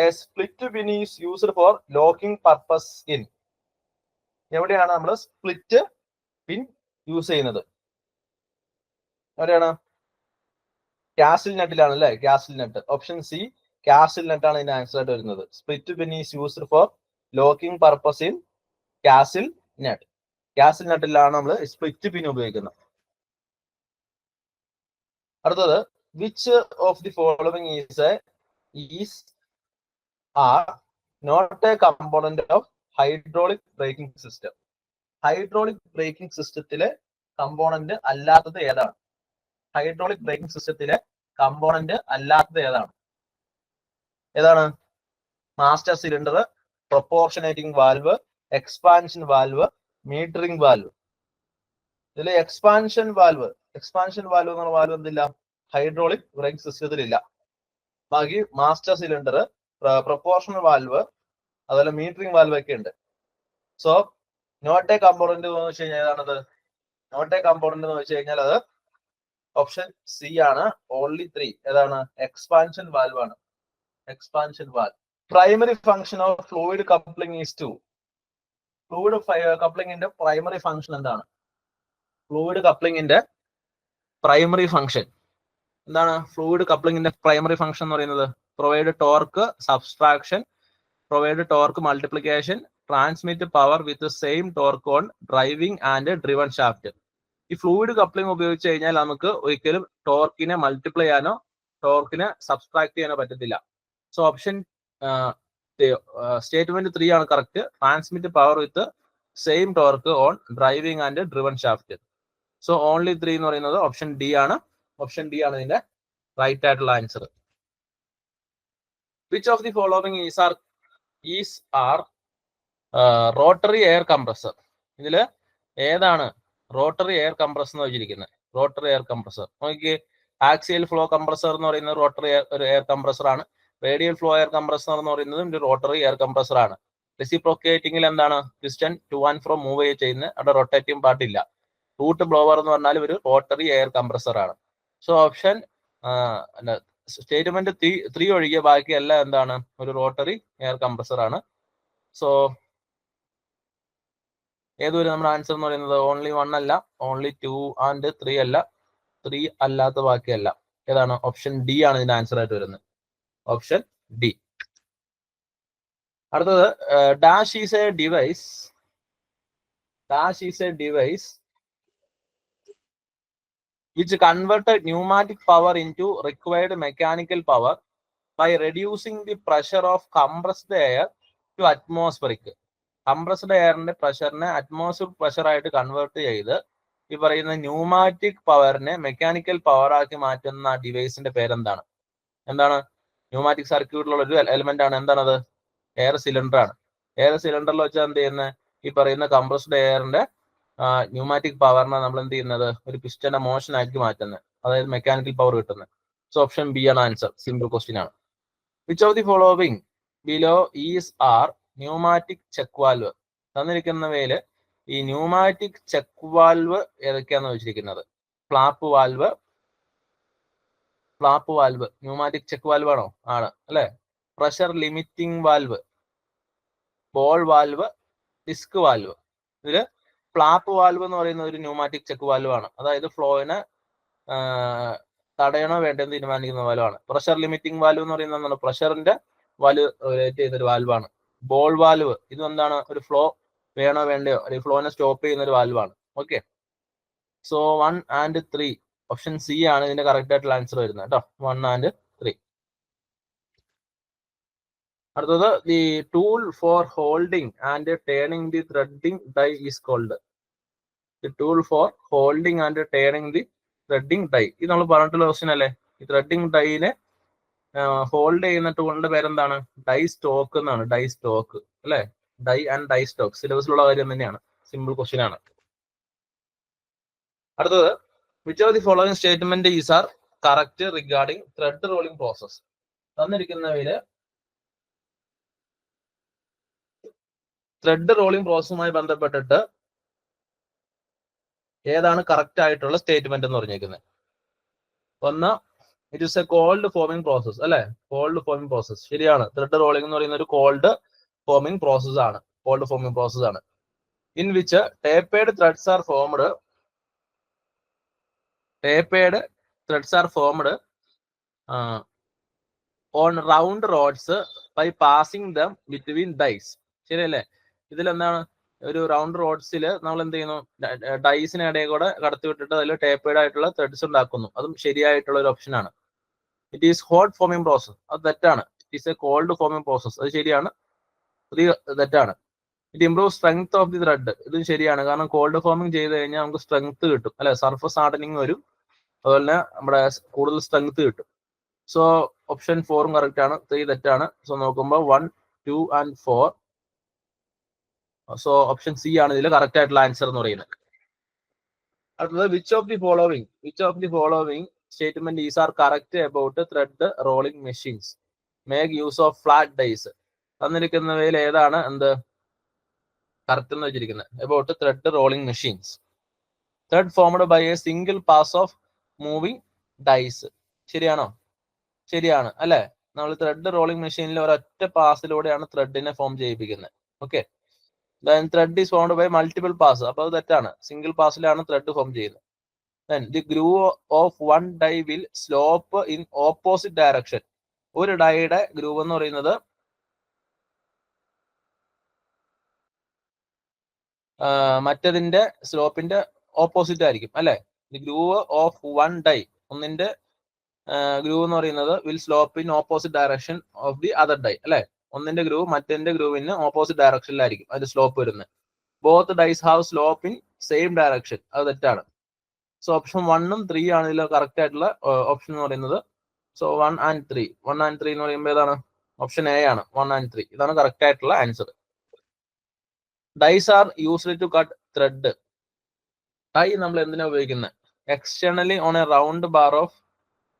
A split pin is used for locking purpose in? എവിടെയാണ് നമ്മൾ സ്പ്ലിറ്റ് പിൻ യൂസ് ചെയ്യുന്നത്? എവിടെയാണ്? കാസിൽ നെറ്റിലാണ് അല്ലെ, castle nut. Option C castle nut ആണ് ഇതിന്റെ ആൻസർ ആയിട്ട് വരുന്നത്. Split pin is used for locking purpose in castle nut. Castle നെറ്റിലാണ് നമ്മൾ സ്പ്ലിറ്റ് പിൻ ഉപയോഗിക്കുന്നത്. അടുത്തത്, which of the following is are not a component of hydraulic braking system? Hydraulic braking സിസ്റ്റത്തിലെ component അല്ലാത്തത് ഏതാണ്? ഹൈഡ്രോളിക് ബ്രേക്കിംഗ് സിസ്റ്റത്തിലെ component അല്ലാത്തത് ഏതാണ്? ഏതാണ്? Master cylinder, proportionating valve, expansion valve, metering valve. ഇതിൽ എക്സ്പാൻഷൻ വാൽവ് എന്നുള്ള വാൽവ് എന്തില്ല? ഹൈഡ്രോളിക് ബ്രേക്കിംഗ് സിസ്റ്റത്തിലില്ല. ബാക്കി മാസ്റ്റർ സിലിണ്ടർ, പ്രൊപ്പോർഷണൽ വാൽവ്, അതുപോലെ മീറ്ററിംഗ് വാൽവ് ഒക്കെ ഉണ്ട്. സോ നോട്ട് എ കമ്പോണന്റ് എന്ന് വെച്ച് കഴിഞ്ഞാൽ ഏതാണത്? നോട്ട് എ കമ്പോണന്റ് എന്ന് വെച്ച് കഴിഞ്ഞാൽ അത് ഓപ്ഷൻ സി ആണ്, ഓൺലി 3. ഏതാണ്? എക്സ്പാൻഷൻ വാൽവ് ആണ്, expansion valve. Primary function of fluid coupling is to? Fluid കപ്ലിംഗിന്റെ പ്രൈമറി ഫംഗ്ഷൻ എന്താണ്? ഫ്ലൂയിഡ് കപ്ലിംഗിന്റെ പ്രൈമറി ഫംഗ്ഷൻ എന്താണ്? ഫ്ലൂയിഡ് കപ്ലിംഗിന്റെ പ്രൈമറി ഫംഗ്ഷൻ എന്ന് പറയുന്നത് provide torque subtraction, provide torque multiplication, transmit power with same torque on driving and driven shaft. ഈ fluid coupling ഉപയോഗിച്ച് കഴിഞ്ഞാൽ നമുക്ക് ഒരിക്കലും ടോർക്കിനെ മൾട്ടിപ്ലൈ ചെയ്യാനോ ടോർക്കിനെ സബ്സ്ട്രാക്ട് ചെയ്യാനോ പറ്റത്തില്ല. സോ ഓപ്ഷൻ സ്റ്റേറ്റ്മെന്റ് 3 ആണ് correct. Transmit power with same torque on driving and driven shaft. So only 3 എന്ന് പറയുന്നത് ഓപ്ഷൻ ഡി ആണ്. ഓപ്ഷൻ ഡി ആണ് ഇതിന്റെ റൈറ്റ് ആയിട്ടുള്ള answer. Which of the following is are rotary air compressor? ഇതില് ഏതാണ് rotary air compressor എന്ന് വെച്ചിരിക്കുന്നത്? റോട്ടറി എയർ കംപ്രസർ നോക്കിയേ, ആക്സിയൽ ഫ്ലോ കംപ്രസർ എന്ന് പറയുന്നത് റോട്ടറി ഒരു എയർ കംപ്രസർ ആണ്. റേഡിയൽ ഫ്ലോ എയർ കംപ്രസർ എന്ന് പറയുന്നത് ഒരു റോട്ടറി എയർ കംപ്രസർ ആണ്. റെസിപ്രോക്കേറ്റിംഗിൽ എന്താണ്? Piston two and fro move ചെയ്യുന്നത്, അവിടെ റൊട്ടേറ്റിംഗ് പാർട്ടില്ല. റൂട്ട് ബ്ലോവർ എന്ന് പറഞ്ഞാൽ ഒരു റോട്ടറി എയർ കംപ്രസർ ആണ്. സോ ഓപ്ഷൻ സ്റ്റേറ്റ്മെന്റ് 3 ഒഴികെ ബാക്കി എല്ലാം എന്താണ്? ഒരു റോട്ടറി എയർ കംപ്രസർ ആണ്. സോ ഏതൊരു നമ്മുടെ ആൻസർ എന്ന് പറയുന്നത് ഓൺലി 1 അല്ല, ഓൺലി 2 ആൻഡ് 3 അല്ല, 3 അല്ലാത്ത ബാക്കിയല്ല. ഏതാണ്? ഓപ്ഷൻ ഡി ആണ് ഇതിന്റെ ആൻസർ ആയിട്ട് വരുന്നത്. Option D. അടുത്തത്, dash is a device which converted pneumatic power into required mechanical power by reducing the pressure of compressed air to atmospheric. Compressed എയറിന്റെ പ്രഷറിനെ അറ്റ്മോസ്ഫിയറിക് പ്രഷർ ആയിട്ട് കൺവേർട്ട് ചെയ്ത് ഈ പറയുന്ന ന്യൂമാറ്റിക് പവറിനെ മെക്കാനിക്കൽ പവർ ആക്കി മാറ്റുന്ന ആ ഡിവൈസിന്റെ പേരെന്താണ്? എന്താണ്? ന്യൂമാറ്റിക് സർക്യൂട്ടിലുള്ള ഒരു എലമെന്റ് ആണ്. എന്താണത്? എയർ സിലിണ്ടർ ആണ്. എയർ സിലിണ്ടറിൽ വെച്ചാൽ എന്ത് ചെയ്യുന്നത്? ഈ പറയുന്ന കംപ്രസ്ഡ് എയറിന്റെ ന്യൂമാറ്റിക് പവറിനെ നമ്മൾ എന്ത് ചെയ്യുന്നത്? ഒരു പിസ്റ്റന്റെ മോഷൻ ആക്കി മാറ്റുന്നത്, അതായത് മെക്കാനിക്കൽ പവർ കിട്ടുന്നത്. സോ ഓപ്ഷൻ ബി ആണ് ആൻസർ. സിമ്പിൾ ക്വസ്റ്റ്യൻ ആണ്. Which of the following below is are pneumatic check valve? തന്നിരിക്കുന്നവയില് ഈ ന്യൂമാറ്റിക് ചെക്ക് വാൽവ് ഏതൊക്കെയാന്ന് വെച്ചിരിക്കുന്നത്? Flap valve pneumatic check valve ആണോ? ആണ് അല്ലെ. Pressure limiting valve, ball valve, disc valve. ഇതില് ഫ്ലാപ്പ് വാൽവ് എന്ന് പറയുന്ന ഒരു ന്യൂമാറ്റിക് ചെക്ക് വാൽവ് ആണ്, അതായത് ഫ്ലോയിനെ തടയണോ വേണ്ടെന്ന് തീരുമാനിക്കുന്ന വാൽവാണ്. പ്രഷർ ലിമിറ്റിംഗ് വാൽവ് എന്ന് പറയുന്നത് പ്രഷറിന്റെ വാൽവ് റിലേറ്റ് ചെയ്തൊരു വാൽവാണ്. ബോൾ വാൽവ് ഇത് എന്താണ്? ഒരു ഫ്ലോ വേണോ വേണ്ടയോ അല്ലെങ്കിൽ ഫ്ലോനെ സ്റ്റോപ്പ് ചെയ്യുന്ന ഒരു വാൽവാണ്. Okay, so 1 and 3 option C ആണ് ഇതിന്റെ കറക്റ്റ് ആയിട്ടുള്ള ആൻസർ വരുന്നത് കേട്ടോ. 1 and 3. അടുത്തത്, the tool for holding and turning the threading die is called? The tool for holding and turning the threading die. ഇത് നമ്മൾ പറഞ്ഞിട്ടുള്ള ക്വസ്റ്റ്യൻ അല്ലേ. ഈ ത്രെഡിംഗ് ഡൈനെ ഹോൾഡ് ചെയ്യുന്ന ടൂളിന്റെ പേരെന്താണ്? ഡൈ സ്റ്റോക്ക് എന്നാണ്. ഡൈ സ്റ്റോക്ക് അല്ലെ. ഡൈ ആൻഡ് ഡൈ സ്റ്റോക്ക് സിലബസിലുള്ള കാര്യം തന്നെയാണ്. സിമ്പിൾ ക്വസ്റ്റ്യൻ ആണ്. അടുത്തത്, which of the following statement is are correct regarding thread rolling process? തന്നിരിക്കുന്നവയില് ത്രെഡ് റോളിംഗ് പ്രോസസ്സുമായി ബന്ധപ്പെട്ടിട്ട് ഏതാണ് കറക്റ്റ് ആയിട്ടുള്ള സ്റ്റേറ്റ്മെന്റ് എന്ന് പറഞ്ഞേക്കുന്നത്? ഒന്ന്, it is a cold forming process അല്ലെ. കോൾഡ് ഫോമിംഗ് പ്രോസസ് ശരിയാണ്. ത്രെഡ് റോളിംഗ് എന്ന് പറയുന്ന ഒരു കോൾഡ് ഫോമിംഗ് പ്രോസസ് ആണ്. കോൾഡ് ഫോമിംഗ് പ്രോസസ് ആണ്. In which tapered threads are formed on round rods by passing them between dies. ശരിയല്ലേ. ഇതിലെന്താണ്, ഒരു റൗണ്ട് റോഡ്സിൽ നമ്മൾ എന്ത് ചെയ്യുന്നു, ഡൈസിന് ഇടയിൽ കൂടെ കടത്തി വിട്ടിട്ട് അതിൽ ടേപ്പേഡ് ആയിട്ടുള്ള ത്രെഡ്സ് ഉണ്ടാക്കുന്നു. അതും ശരിയായിട്ടുള്ള ഒരു ഓപ്ഷൻ ആണ്. It is hot forming process, അത് തെറ്റാണ്. It is a cold forming process, അത് ശരിയാണ്. അത് തെറ്റാണ്. It improve strength of the thread, ഇതും ശരിയാണ്. കാരണം കോൾഡ് ഫോമിംഗ് ചെയ്ത് കഴിഞ്ഞാൽ നമുക്ക് സ്ട്രെങ്ത് കിട്ടും അല്ലെ. സർഫസ് ഹാർഡനിങ് വരും, അതുപോലെ തന്നെ നമ്മുടെ കൂടുതൽ സ്ട്രെങ്ത് കിട്ടും. സോ ഓപ്ഷൻ 4 കറക്റ്റ് ആണ്. 3 തെറ്റാണ്. സോ നോക്കുമ്പോൾ 1, 2 and 4. സോ ഓപ്ഷൻ സി ആണ് ഇതിൽ കറക്റ്റ് ആയിട്ടുള്ള ആൻസർ എന്ന് പറയുന്നത്. അടുത്തത്, which of the following statement is are correct about thread rolling machines make use of flat dies? തന്നിരിക്കുന്നവയിൽ ഏതാണ് എന്ത് കറക്റ്റ് എന്ന് വെച്ചിരിക്കുന്നത്? About thread rolling machines. Thread formed by a single pass of moving dies. ശരിയാണോ? ശരിയാണ് അല്ലെ. നമ്മൾ thread rolling മെഷീനിൽ ഒരൊറ്റ പാസിലൂടെയാണ് ത്രെഡിനെ ഫോം ചെയ്യിപ്പിക്കുന്നത്. Okay. Thread is formed by multiple pass, അപ്പൊ അത് തെറ്റാണ്. സിംഗിൾ പാസിലാണ് ത്രെഡ് ഫോം ചെയ്യുന്നത്. Then the groove of one die will slope in opposite direction. ഒരു ഡൈയുടെ ഗ്രൂവ് എന്ന് പറയുന്നത് മറ്റതിന്റെ സ്ലോപ്പിന്റെ ഓപ്പോസിറ്റ് ആയിരിക്കും അല്ലെ. The groove of one die, ഒന്നിന്റെ ഗ്രൂവ് എന്ന് പറയുന്നത് will slope in opposite direction of the other die അല്ലെ. ഒന്നിന്റെ ഗ്രൂവ് മറ്റേ ഗ്രൂവിന് ഓപ്പോസിറ്റ് ഡയറക്ഷനിലായിരിക്കും അതിന്റെ സ്ലോപ്പ് വരുന്നത്. Both dies have slope in same direction, അത് തെറ്റാണ്. സോ ഓപ്ഷൻ 1ഉം 3 ആണ് ഇതിൽ കറക്റ്റ് ആയിട്ടുള്ള ഓപ്ഷൻ എന്ന് പറയുന്നത്. സോ 1 and 3 എന്ന് പറയുമ്പോൾ ഏതാണ്? ഓപ്ഷൻ എ ആണ്. 1 and 3 ഇതാണ് കറക്റ്റ് ആയിട്ടുള്ള answer. Dies are used to cut thread. Die നമ്മൾ എന്തിനാ ഉപയോഗിക്കുന്നത്? Externally on a round bar of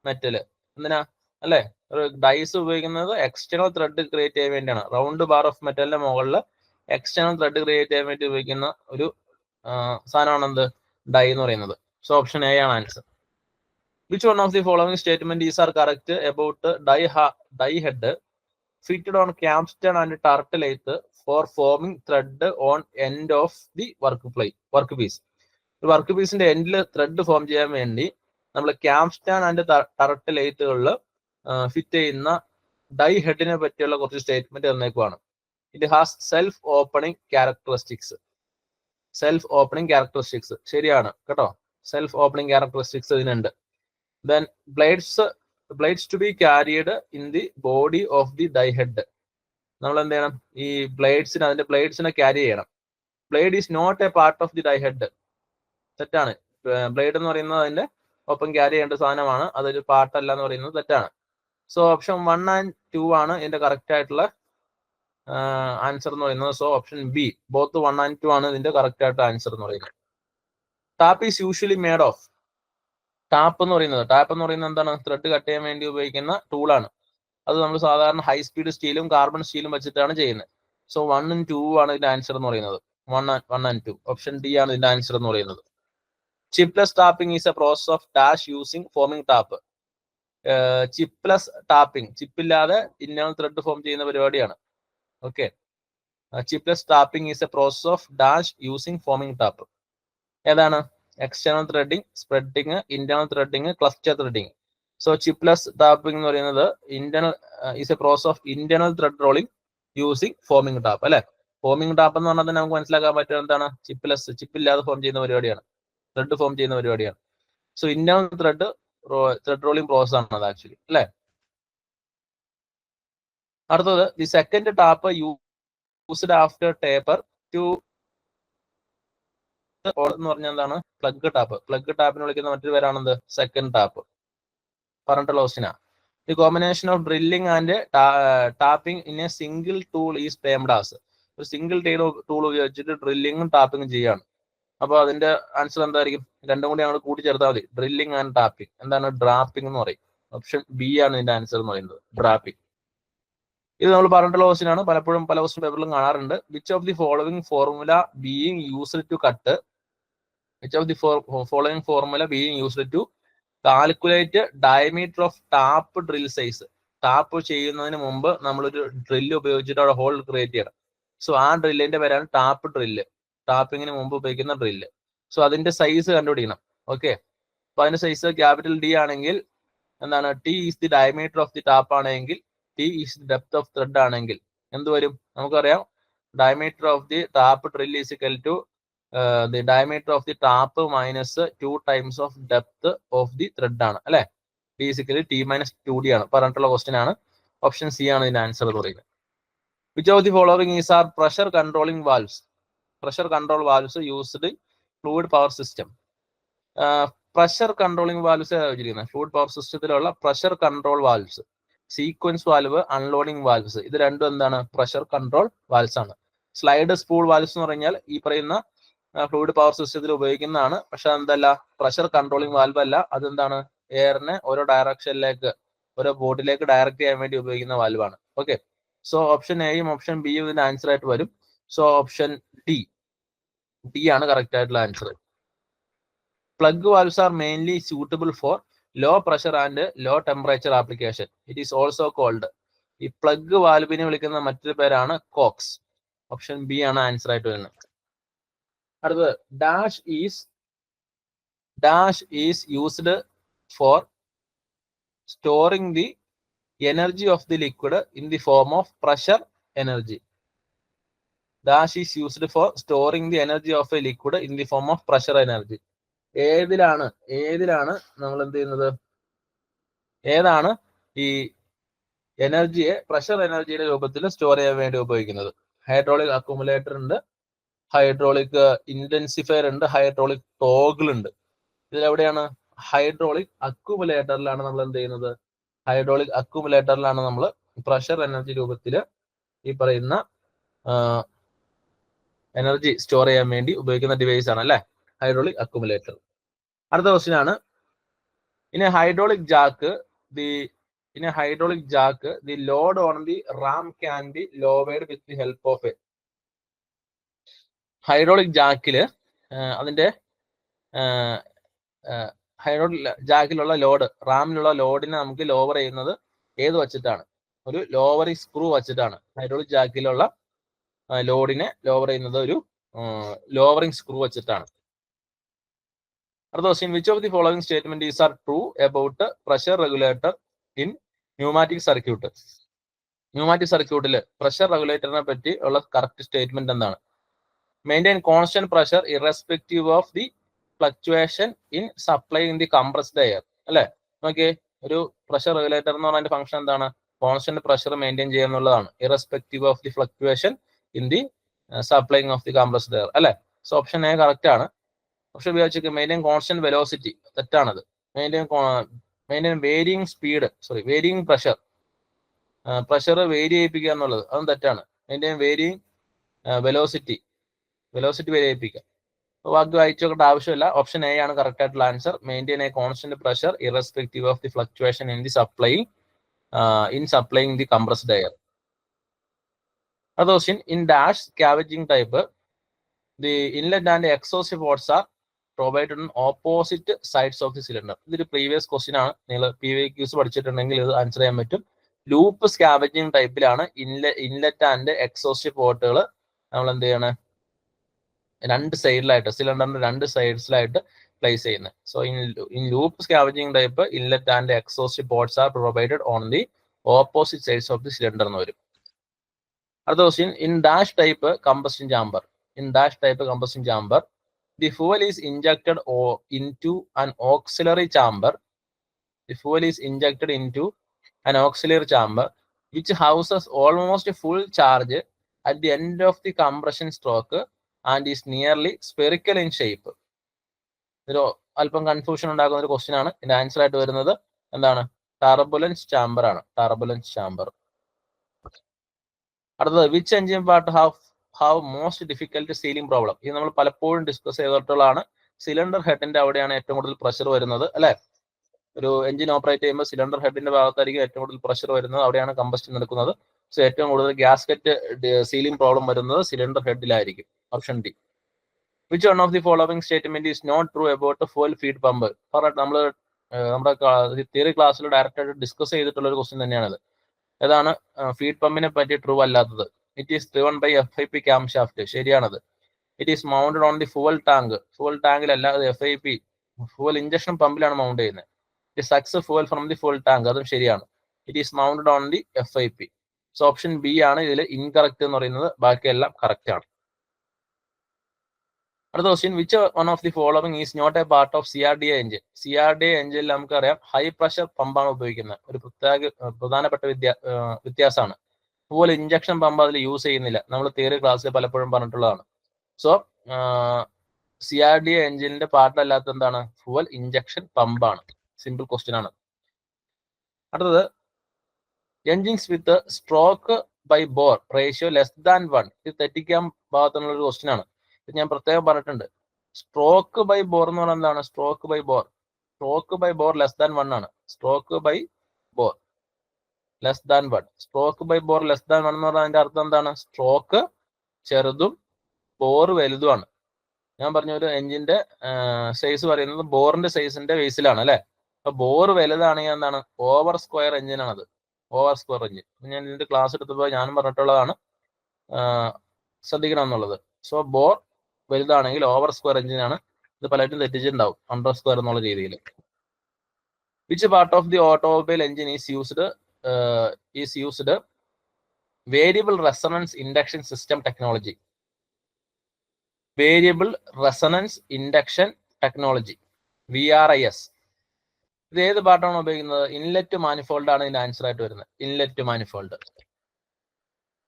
metal. എന്തിനാ അല്ലെ. ഒരു ഡൈസ് ഉപയോഗിക്കുന്നത് എക്സ്റ്റേണൽ ത്രെഡ് ക്രിയേറ്റ് ചെയ്യാൻ വേണ്ടിയാണ്. റൗണ്ട് ബാർ ഓഫ് മെറ്റലിന്റെ മുകളിൽ എക്സ്റ്റേണൽ ത്രെഡ് ക്രിയേറ്റ് ചെയ്യാൻ വേണ്ടി ഉപയോഗിക്കുന്ന ഒരു സാധനമാണ് എന്ത്? ഡൈ എന്ന് പറയുന്നത്. സോ ഓപ്ഷൻ എ ആണ് answer. Which one of the following statement is are correct about die head fitted on capstan and turret lathe for forming thread on end of the work piece. ഒരു work പീസിന്റെ എൻഡിൽ ത്രെഡ് ഫോം ചെയ്യാൻ വേണ്ടി നമ്മൾ capstan and ടർട്ടിലേറ്റുകളിൽ ഫിറ്റ് ചെയ്യുന്ന ഡൈ ഹെഡിനെ പറ്റിയുള്ള കുറച്ച് സ്റ്റേറ്റ്മെന്റ് തന്നേക്കുവാണ്. It has self opening characteristics. ശരിയാണ് കേട്ടോ. സെൽഫ് ഓപ്പണിംഗ് ക്യാരക്ടറിസ്റ്റിക്സ് ഇതിനുണ്ട്. Then blades to B carried in the body of the die head. നമ്മൾ എന്ത് ചെയ്യണം? ഈ അതിന്റെ ബ്ലേഡ്സിനെ ക്യാരി ചെയ്യണം. Blade is not a part of the die head. തെറ്റാണ്. ബ്ലേഡ് എന്ന് പറയുന്നത് അതിന്റെ ഒപ്പം ക്യാരി ചെയ്യേണ്ട സാധനമാണ്, അതൊരു പാർട്ടല്ല എന്ന് പറയുന്നത് തെറ്റാണ്. സോ ഓപ്ഷൻ 1 and 2 ആണ് ഇതിന്റെ കറക്റ്റ് ആയിട്ടുള്ള ആൻസർ എന്ന് പറയുന്നത്. So option B, both 1 and 2 ആണ് ഇതിന്റെ കറക്റ്റ് ആയിട്ട് ആൻസർ എന്ന് പറയുന്നത്. Tap is usually made of. Tap എന്ന് പറയുന്നത് എന്താണ്? ത്രെഡ് കട്ട് ചെയ്യാൻ വേണ്ടി ഉപയോഗിക്കുന്ന ടൂളാണ്. അത് നമ്മൾ സാധാരണ ഹൈ സ്പീഡ് സ്റ്റീലും കാർബൺ സ്റ്റീലും വെച്ചിട്ടാണ് ചെയ്യുന്നത്. സോ 1 and 2 ആണ് ഇതിന്റെ ആൻസർ എന്ന് പറയുന്നത്. 1 and 2. ഓപ്ഷൻ ഡി ആണ് ഇതിന്റെ ആൻസർ എന്ന് പറയുന്നത്. Chipless tapping is a process of dash using forming tap. Chipless tapping, ചിപ്പില്ലാതെ ഇന്റേണൽ ത്രെഡ് ഫോം ചെയ്യുന്ന പരിപാടിയാണ്. Okay. Chipless tapping is a process of dash using forming tap. ഏതാണ്? External threading, spreading, internal threading, cluster threading. So chipless tapping എന്ന് പറയുന്നത് is a process of internal thread rolling using forming tap അല്ലെ. Forming tap എന്ന് പറഞ്ഞാൽ നമുക്ക് മനസ്സിലാക്കാൻ പറ്റുന്നത് എന്താണ്? ചിപ്പില്ലാതെ ഫോം ചെയ്യുന്ന പരിപാടിയാണ്, ത്രെഡ് ഫോം ചെയ്യുന്ന പരിപാടിയാണ്. So internal thread rolling process ആണ് അത് ആക്ച്വലി അല്ലെ. അടുത്തത്, the second tap used after taper to എന്ന് പറഞ്ഞാൽ എന്താണ്? Plug tap. പ്ലഗ് ടാപ്പിന് വിളിക്കുന്ന മറ്റൊരു പേരാണെന്ത്? Second tap. പറഞ്ഞിട്ടുള്ള ക്വസ്റ്റിനാ. The combination of drilling and tapping in a single tool is termed as. ഒരു സിംഗിൾ ടൂൾ ഉപയോഗിച്ചിട്ട് ഡ്രില്ലിങ്ങും ടാപ്പിംഗും ചെയ്യാണ്. അപ്പോൾ അതിന്റെ ആൻസർ എന്തായിരിക്കും? രണ്ടും കൂടി ഞങ്ങൾ കൂട്ടിച്ചേർത്താൽ മതി. Drilling and tapping. എന്താണ്? ഡ്രാപ്പിംഗ് എന്ന് പറയും. ഓപ്ഷൻ ബി ആണ് ഇതിന്റെ ആൻസർ എന്ന് പറയുന്നത്, ഡ്രാപ്പിംഗ്. ഇത് നമ്മൾ പറഞ്ഞിട്ടുള്ള ക്വസ്റ്റ്യൻ ആണ്, പലപ്പോഴും പല ക്വസ്റ്റ്യൻ പേപ്പറിലും കാണാറുണ്ട്. Which of the following formula being used to cut which of the following formula being used to calculate diameter of tap drill size. Tap ചെയ്യുന്നതിന് മുമ്പ് നമ്മളൊരു ഡ്രില്ല് ഉപയോഗിച്ചിട്ട് അവിടെ ഹോൾ ക്രിയേറ്റ് ചെയ്യണം. സോ ആ ഡ്രില്ലിന്റെ പേരാണ് ടാപ്പ് ഡ്രില്ല്. ടാപ്പിങ്ങിന് മുമ്പ് ഉപയോഗിക്കുന്ന ഡ്രില്ല്. സോ അതിന്റെ സൈസ് കണ്ടുപിടിക്കണം. ഓക്കെ, അപ്പൊ അതിന്റെ സൈസ് ക്യാപിറ്റൽ ഡി ആണെങ്കിൽ എന്താണ്? T is the diameter of the tap ആണെങ്കിൽ, T is the depth of thread ആണെങ്കിൽ എന്ത് വരും? നമുക്കറിയാം, diameter of the tap drill is equal to the diameter of the tap minus 2 times of depth of the thread ആണ് അല്ലെ. T is equal T minus 2d ആണ്. പറഞ്ഞിട്ടുള്ള question ആണ്. Option C ആണ് ഇതിന്റെ ആൻസർ എന്ന് പറയുന്നത്. Which of the following is are pressure controlling valves? Pressure control valves used fluid power system. Pressure controlling valves വെച്ചിരിക്കുന്നത് ഫ്ലൂയിഡ് പവർ സിസ്റ്റത്തിലുള്ള pressure control valves. Sequence valve, unloading valves, ഇത് രണ്ടും എന്താണ്? Pressure control valves ആണ്. Slide spool valves എന്ന് പറഞ്ഞാൽ ഈ പറയുന്ന ഫ്ലൂയിഡ് പവർ സിസ്റ്റത്തിൽ ഉപയോഗിക്കുന്നതാണ്. പക്ഷെ എന്തല്ല? പ്രഷർ കൺട്രോളിംഗ് വാൽവ് അല്ല. അതെന്താണ്? എയറിനെ ഓരോ ഡയറക്ഷനിലേക്ക്, ഓരോ ബോട്ടിലേക്ക് ഡയറക്റ്റ് ചെയ്യാൻ വേണ്ടി ഉപയോഗിക്കുന്ന വാൽവാണ്. ഓക്കെ, സോ ഓപ്ഷൻ എയും ഓപ്ഷൻ ബിയും ഇതിന്റെ ആൻസർ ആയിട്ട് വരും. സോ ഓപ്ഷൻ ഡി ആണ് കറക്റ്റ് ആയിട്ടുള്ള answer. Plug valves are mainly suitable for low pressure and low temperature application. It is also called. ഈ പ്ലഗ് വാൽവിനെ വിളിക്കുന്ന മറ്റൊരു പേരാണ് കോക്സ്. ഓപ്ഷൻ ബി ആണ് ആൻസർ ആയിട്ട് വരുന്നത്. അടുത്തത് dash is used for storing the energy of the liquid in the form of pressure energy. Dash is used for storing the energy of a liquid in the form of pressure energy. ഏതിലാണ് നമ്മൾ എന്ത് ചെയ്യുന്നത്? ഏതാണ് ഈ എനർജിയെ pressure എനർജിയുടെ രൂപത്തിൽ store ചെയ്യാൻ വേണ്ടി ഉപയോഗിക്കുന്നത്? ഹൈഡ്രോളിക് അക്യുമുലേറ്റർ ഉണ്ട്, ഹൈഡ്രോളിക് ഇന്റൻസിഫയർ ഉണ്ട്, ഹൈഡ്രോളിക് ടോഗിൾ ഉണ്ട്. ഇതിലെവിടെയാണ്? ഹൈഡ്രോളിക് അക്യുമുലേറ്ററിലാണ് നമ്മൾ എന്ത് ചെയ്യുന്നത്? ഹൈഡ്രോളിക് അക്യുമുലേറ്ററിലാണ് നമ്മൾ പ്രഷർ എനർജി രൂപത്തിൽ ഈ പറയുന്ന എനർജി സ്റ്റോർ ചെയ്യാൻ വേണ്ടി ഉപയോഗിക്കുന്ന ഡിവൈസ് ആണ് അല്ലെ, ഹൈഡ്രോളിക് അക്യുമുലേറ്റർ. അടുത്ത ക്വസ്റ്റ്യൻ ആണ്, in a hydraulic jack the load on the ram can be lowered with the help of a. Hydraulic ജാക്കില് അതിന്റെ ഹൈഡ്രോളിക് ജാക്കിലുള്ള ലോഡ്, റാമിലുള്ള ലോഡിനെ നമുക്ക് ലോവർ ചെയ്യുന്നത് ഏത് വച്ചിട്ടാണ്? ഒരു ലോവറിംഗ് സ്ക്രൂ വച്ചിട്ടാണ് ഹൈഡ്രോളിക് ജാക്കിലുള്ള ലോഡിനെ ലോവർ ചെയ്യുന്നത് ഒരു ലോവറിംഗ് സ്ക്രൂ വെച്ചിട്ടാണ്. അടുത്ത question, which of the following statement is are true about pressure regulator in pneumatic circuit? Pneumatic സർക്യൂട്ടിൽ പ്രഷർ റെഗുലേറ്ററിനെ പറ്റി ഉള്ള കറക്റ്റ് സ്റ്റേറ്റ്മെന്റ് എന്താണ്? Maintain constant pressure irrespective of the fluctuation in supplying the compressed air അല്ലെ. നോക്കിയേ, ഒരു pressure regulator എന്ന് പറഞ്ഞ function എന്താണ്? കോൺസ്റ്റന്റ് പ്രഷർ മെയിൻറ്റെയിൻ ചെയ്യുക എന്നുള്ളതാണ്. Irrespective of the fluctuation in the supplying of the compressed air അല്ലെ. സോ ഓപ്ഷൻ എ കറക്റ്റ് ആണ്. ഓപ്ഷൻ ബി വെച്ച് മെയിൻറ്റെയിൻ കോൺസ്റ്റന്റ് വെലോസിറ്റി, തെറ്റാണത്. Maintain varying speed, varying pressure vary ചെയ്യിപ്പിക്കുക എന്നുള്ളത് അതും തെറ്റാണ്. മെയിൻറ്റെയിൻ വേരിയിങ് വെലോസിറ്റി വേരി ചെയ്യിപ്പിക്കുക. ബാക്കി വായിച്ചു നോക്കേണ്ട ആവശ്യമില്ല. ഓപ്ഷൻ എ ആണ് കറക്റ്റ് ആയിട്ടുള്ള answer. Maintain a constant pressure irrespective of the fluctuation in the supplying the compressed air. Other question, in dash scavenging type, the inlet and exhaust ports are provided on opposite sides of the cylinder. This is previous question ആണ്. നിങ്ങൾ PVQs പഠിച്ചിട്ടുണ്ടെങ്കിൽ ഇത് answer ചെയ്യാൻ പറ്റും. Loop scavenging ടൈപ്പിലാണ് inlet and exhaust പോർട്ടുകൾ നമ്മൾ എന്ത് ചെയ്യണം? രണ്ട് സൈഡിലായിട്ട്, സിലിണ്ടറിന്റെ രണ്ട് സൈഡ്സിലായിട്ട് പ്ലേസ് ചെയ്യുന്നത്. So in loop scavenging type inlet and exhaust ports are provided on the opposite sides of the cylinder എന്ന് വരും. അടുത്ത question, in dash type combustion chamber. The fuel is injected into an auxiliary chamber. Which houses almost full charge at the end of the compression stroke and is nearly spherical in shape. ഒരു അല്പം confusion ഉണ്ടാക്കുന്ന ഒരു question ആണ്. ഇതിന്റെ answer ആയിട്ട് വരുന്നത് എന്താണ്? Turbulence chamber ആണ്. Turbulence chamber. അടുത്തത് which engine part have most difficult sealing problem. ഇത് നമ്മൾ പലപ്പോഴും ഡിസ്കസ് ചെയ്തിട്ടുള്ളതാണ്. സിലിണ്ടർ ഹെഡിന്റെ അവിടെയാണ് ഏറ്റവും കൂടുതൽ പ്രഷർ വരുന്നത്, അല്ലെ? ഒരു എഞ്ചിൻ ഓപ്പറേറ്റ് ചെയ്യുമ്പോൾ സിലിണ്ടർ ഹെഡിന്റെ ഭാഗത്തായിരിക്കും ഏറ്റവും കൂടുതൽ പ്രഷർ വരുന്നത്, അവിടെയാണ് കമ്പസ്റ്റൻ നടക്കുന്നത്. സോ ഏറ്റവും കൂടുതൽ ഗ്യാസ്കറ്റ് സീലിംഗ് പ്രോബ്ലം വരുന്നത് സിലിണ്ടർ ഹെഡിലായിരിക്കും. Option D. Which one of the following statement is not true about fuel feed pump. നമ്മൾ നമ്മുടെ തിയറി ക്ലാസ്സിൽ ഡയറക്റ്റ് ആയിട്ട് ഡിസ്കസ് ചെയ്തിട്ടുള്ള ഒരു ക്വസ്റ്റ്യൻ തന്നെയാണത്. ഏതാണ് ഫീഡ് പമ്പിനെ പറ്റി ട്രൂ അല്ലാത്തത്? It is driven by FIP cam shaft. ശരിയാണത്. It is mounted on the fuel tank. fuel ടാങ്കിലല്ല, അത് FIP fuel ഇഞ്ചക്ഷൻ പമ്പിലാണ് മൗണ്ട് ചെയ്യുന്നത്. It sucks fuel from the fuel tank. അതും ശരിയാണ്. It is mounted on the FIP. So option B ആണ് ഇതിൽ incorrect എന്ന് പറയുന്നത്. ബാക്കിയെല്ലാം കറക്റ്റ് ആണ്. അടുത്ത question, which one of the following is not a part of CRDA engine. CRDA എഞ്ചിനിൽ നമുക്കറിയാം ഹൈ പ്രഷർ പമ്പാണ് ഉപയോഗിക്കുന്നത്. ഒരു പ്രധാനപ്പെട്ട വ്യത്യാസമാണ്. അതുപോലെ ഇഞ്ചക്ഷൻ പമ്പ് അതിൽ യൂസ് ചെയ്യുന്നില്ല. നമ്മൾ തിയറി ക്ലാസ്സിൽ പലപ്പോഴും പറഞ്ഞിട്ടുള്ളതാണ്. സോ CRDA എഞ്ചിനിന്റെ പാർട്ട് അല്ലാത്ത എന്താണ്? ഫ്യൂവൽ ഇഞ്ചക്ഷൻ പമ്പാണ്. സിമ്പിൾ ക്വസ്റ്റ്യൻ ആണ്. അടുത്തത്, engines with stroke by bore ratio less than 1. ഇത് തെറ്റിക്കാൻ ഭാഗത്തുള്ള ഒരു ക്വസ്റ്റ്യൻ ആണ്. ഞാൻ പ്രത്യേകം പറഞ്ഞിട്ടുണ്ട്. സ്ട്രോക്ക് ബൈ ബോർ എന്ന് പറഞ്ഞാൽ എന്താണ്? Stroke by bore less than 1 ആണ്. Stroke by bore less than 1. Stroke by bore less than 1 എന്ന് പറഞ്ഞാൽ അതിന്റെ അർത്ഥം എന്താണ്? സ്ട്രോക്ക് ചെറുതും ബോർ വലുതുമാണ്. ഞാൻ പറഞ്ഞ ഒരു എഞ്ചിന്റെ സൈസ് പറയുന്നത് ബോറിന്റെ സൈസിന്റെ ബേസിലാണ്, അല്ലെ? അപ്പൊ ബോർ വലുതാണെങ്കിൽ എന്താണ്? ഓവർ സ്ക്വയർ എഞ്ചിൻ ആണത്. Over square engine. ഞാൻ ഇതിന്റെ ക്ലാസ് എടുത്തപ്പോൾ ഞാനും പറഞ്ഞിട്ടുള്ളതാണ്, ശ്രദ്ധിക്കണം എന്നുള്ളത്. സോ ബോർ വലുതാണെങ്കിൽ ഓവർ സ്ക്വയർ എഞ്ചിൻ ആണ്. ഇത് പലരും തെറ്റിച്ചിട്ടുണ്ടാവും അണ്ടർ സ്ക്വയർ എന്നുള്ള രീതിയിൽ. Which part of the automobile engine is used variable resonance induction system technology. Variable resonance induction technology, VRIS. ഇത് ഏത് പാർട്ടാണ് ഉപയോഗിക്കുന്നത്? ഇൻലെറ്റ് മാനിഫോൾഡ് ആണ് ഇതിന്റെ ആൻസർ ആയിട്ട് വരുന്നത്. Inlet manifold.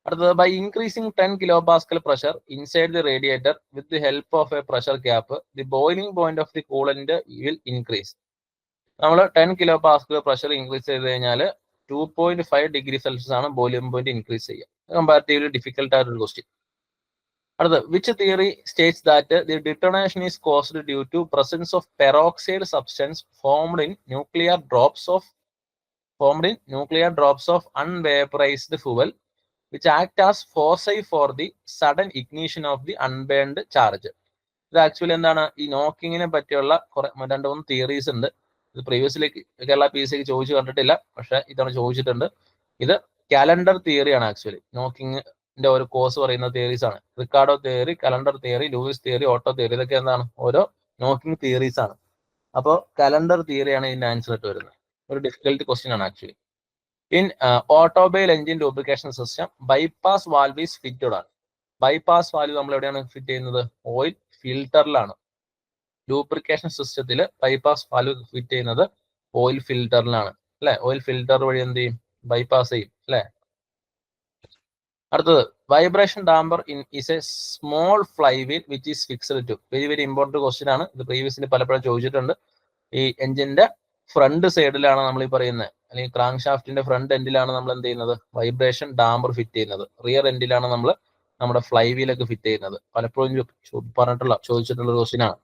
അടുത്തത്, by increasing 10 kPa pressure inside the radiator with the help of a pressure cap the boiling point of the coolant will increase. നമ്മൾ 10 kPa പ്രഷർ ഇൻക്രീസ് ചെയ്ത് കഴിഞ്ഞാൽ 2.5 ഡിഗ്രി സെൽഷ്യസ് ആണ് boiling point increase ചെയ്യുക. Comparatively difficult ആയിട്ടൊരു question. അടുത്തത്, which theory states that the detonation is caused due to presence of peroxide substance formed in nuclear drops of unvaporized fuel which act as foci for the sudden ignition of the unburned charge. ഇത് actually എന്താണ്? ഈ നോക്കിങ്ങിനെ പറ്റിയുള്ള 2-3 theories ഉണ്ട്. ഇത് previously Kerala PSCക്ക് ചോദിച്ചു കണ്ടിട്ടില്ല, പക്ഷെ ഇതാണ് ചോദിച്ചിട്ടുണ്ട്. ഇത് കാലണ്ടർ തിയറിയാണ്. ആക്ച്വലി നോക്കിങ്ങിന്റെ ഒരു കോഴ്സ് പറയുന്ന തിയറീസ് ആണ്. Ricardo theory, Kaldor theory, Lewis theory, Otto theory, ഇതൊക്കെ എന്താണ്? ഓരോ നോക്കിംഗ് തിയറീസ് ആണ്. അപ്പോൾ കലണ്ടർ തിയറിയാണ് ഇതിന്റെ ആൻസർ ആയിട്ട് വരുന്നത്. ഒരു ഡിഫിക്കൽട്ട് ക്വസ്റ്റ്യൻ ആണ് actually. In automobile engine lubrication system bypass valve is fitted ആണ്. ബൈപാസ് വാൽവ് നമ്മൾ എവിടെയാണ് ഫിറ്റ് ചെയ്യുന്നത്? ഓയിൽ ഫിൽറ്ററിലാണ്. ലൂബ്രിക്കേഷൻ സിസ്റ്റത്തിൽ ബൈപാസ് വാൽവ് ഫിറ്റ് ചെയ്യുന്നത് ഓയിൽ ഫിൽറ്ററിലാണ്, അല്ലെ? ഓയിൽ ഫിൽറ്റർ വഴി എന്ത് ചെയ്യും? ബൈപാസ് ചെയ്യും, അല്ലെ? അടുത്തത്, vibration damper is a small flywheel which is fixed to. Very important question ആണ്. ഇത് പ്രീവിയസ്ലി പലപ്പോഴും ചോദിച്ചിട്ടുണ്ട്. ഈ എഞ്ചിന്റെ ഫ്രണ്ട് സൈഡിലാണ് നമ്മൾ ഈ പറയുന്നത്, അല്ലെങ്കിൽ ക്രാങ്ക് ഷാഫ്റ്റിന്റെ ഫ്രണ്ട് എൻഡിലാണ് നമ്മൾ എന്ത് ചെയ്യുന്നത്? വൈബ്രേഷൻ ഡാമ്പർ ഫിറ്റ് ചെയ്യുന്നത്. റിയർ എൻഡിലാണ് നമ്മൾ നമ്മുടെ ഫ്ലൈ വീലൊക്കെ ഫിറ്റ് ചെയ്യുന്നത്. പലപ്പോഴും ചോദിച്ചിട്ടുള്ള ഒരു ക്വസ്റ്റ്യൻ ആണ്.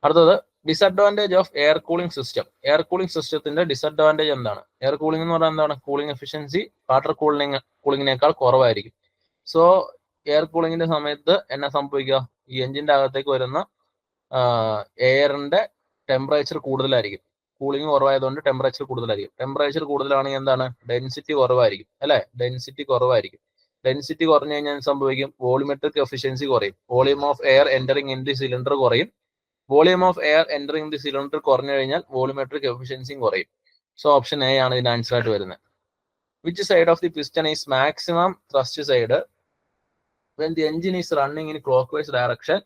അടുത്തത്, disadvantage of air cooling system. Air cooling സിസ്റ്റത്തിന്റെ ഡിസഡ്വാൻറ്റേജ് എന്താണ്? എയർ കൂളിംഗ് എന്ന് പറഞ്ഞാൽ എന്താണ്? കൂളിംഗ് എഫിഷ്യൻസി വാട്ടർ കൂളിങ്ങിനേക്കാൾ കുറവായിരിക്കും. സോ എയർ കൂളിങ്ങിന്റെ സമയത്ത് എന്നാ സംഭവിക്കുക? ഈ എഞ്ചിന്റെ അകത്തേക്ക് വരുന്ന എയറിന്റെ ടെമ്പറേച്ചർ കൂടുതലായിരിക്കും. കൂളിംഗ് കുറവായതുകൊണ്ട് ടെമ്പറേച്ചർ കൂടുതലായിരിക്കും. ടെമ്പറേച്ചർ കൂടുതലാണെങ്കിൽ എന്താണ്? ഡെൻസിറ്റി കുറവായിരിക്കും, അല്ലെ? ഡെൻസിറ്റി കുറവായിരിക്കും. ഡെൻസിറ്റി കുറഞ്ഞു കഴിഞ്ഞാൽ സംഭവിക്കും? വോളിമെട്രിക് എഫിഷ്യൻസി കുറയും. Volume of air entering in the cylinder കുറയും. Volume of air entering the cylinder കുറഞ്ഞു കഴിഞ്ഞാൽ വോളിമെട്രിക് എഫിഷ്യൻസിയും കുറയും. സോ ഓപ്ഷൻ എ ആണ് ഇതിന്റെ ആൻസർ ആയിട്ട് വരുന്നത്. Which side of the piston is maximum thrust side when the engine is running in clockwise direction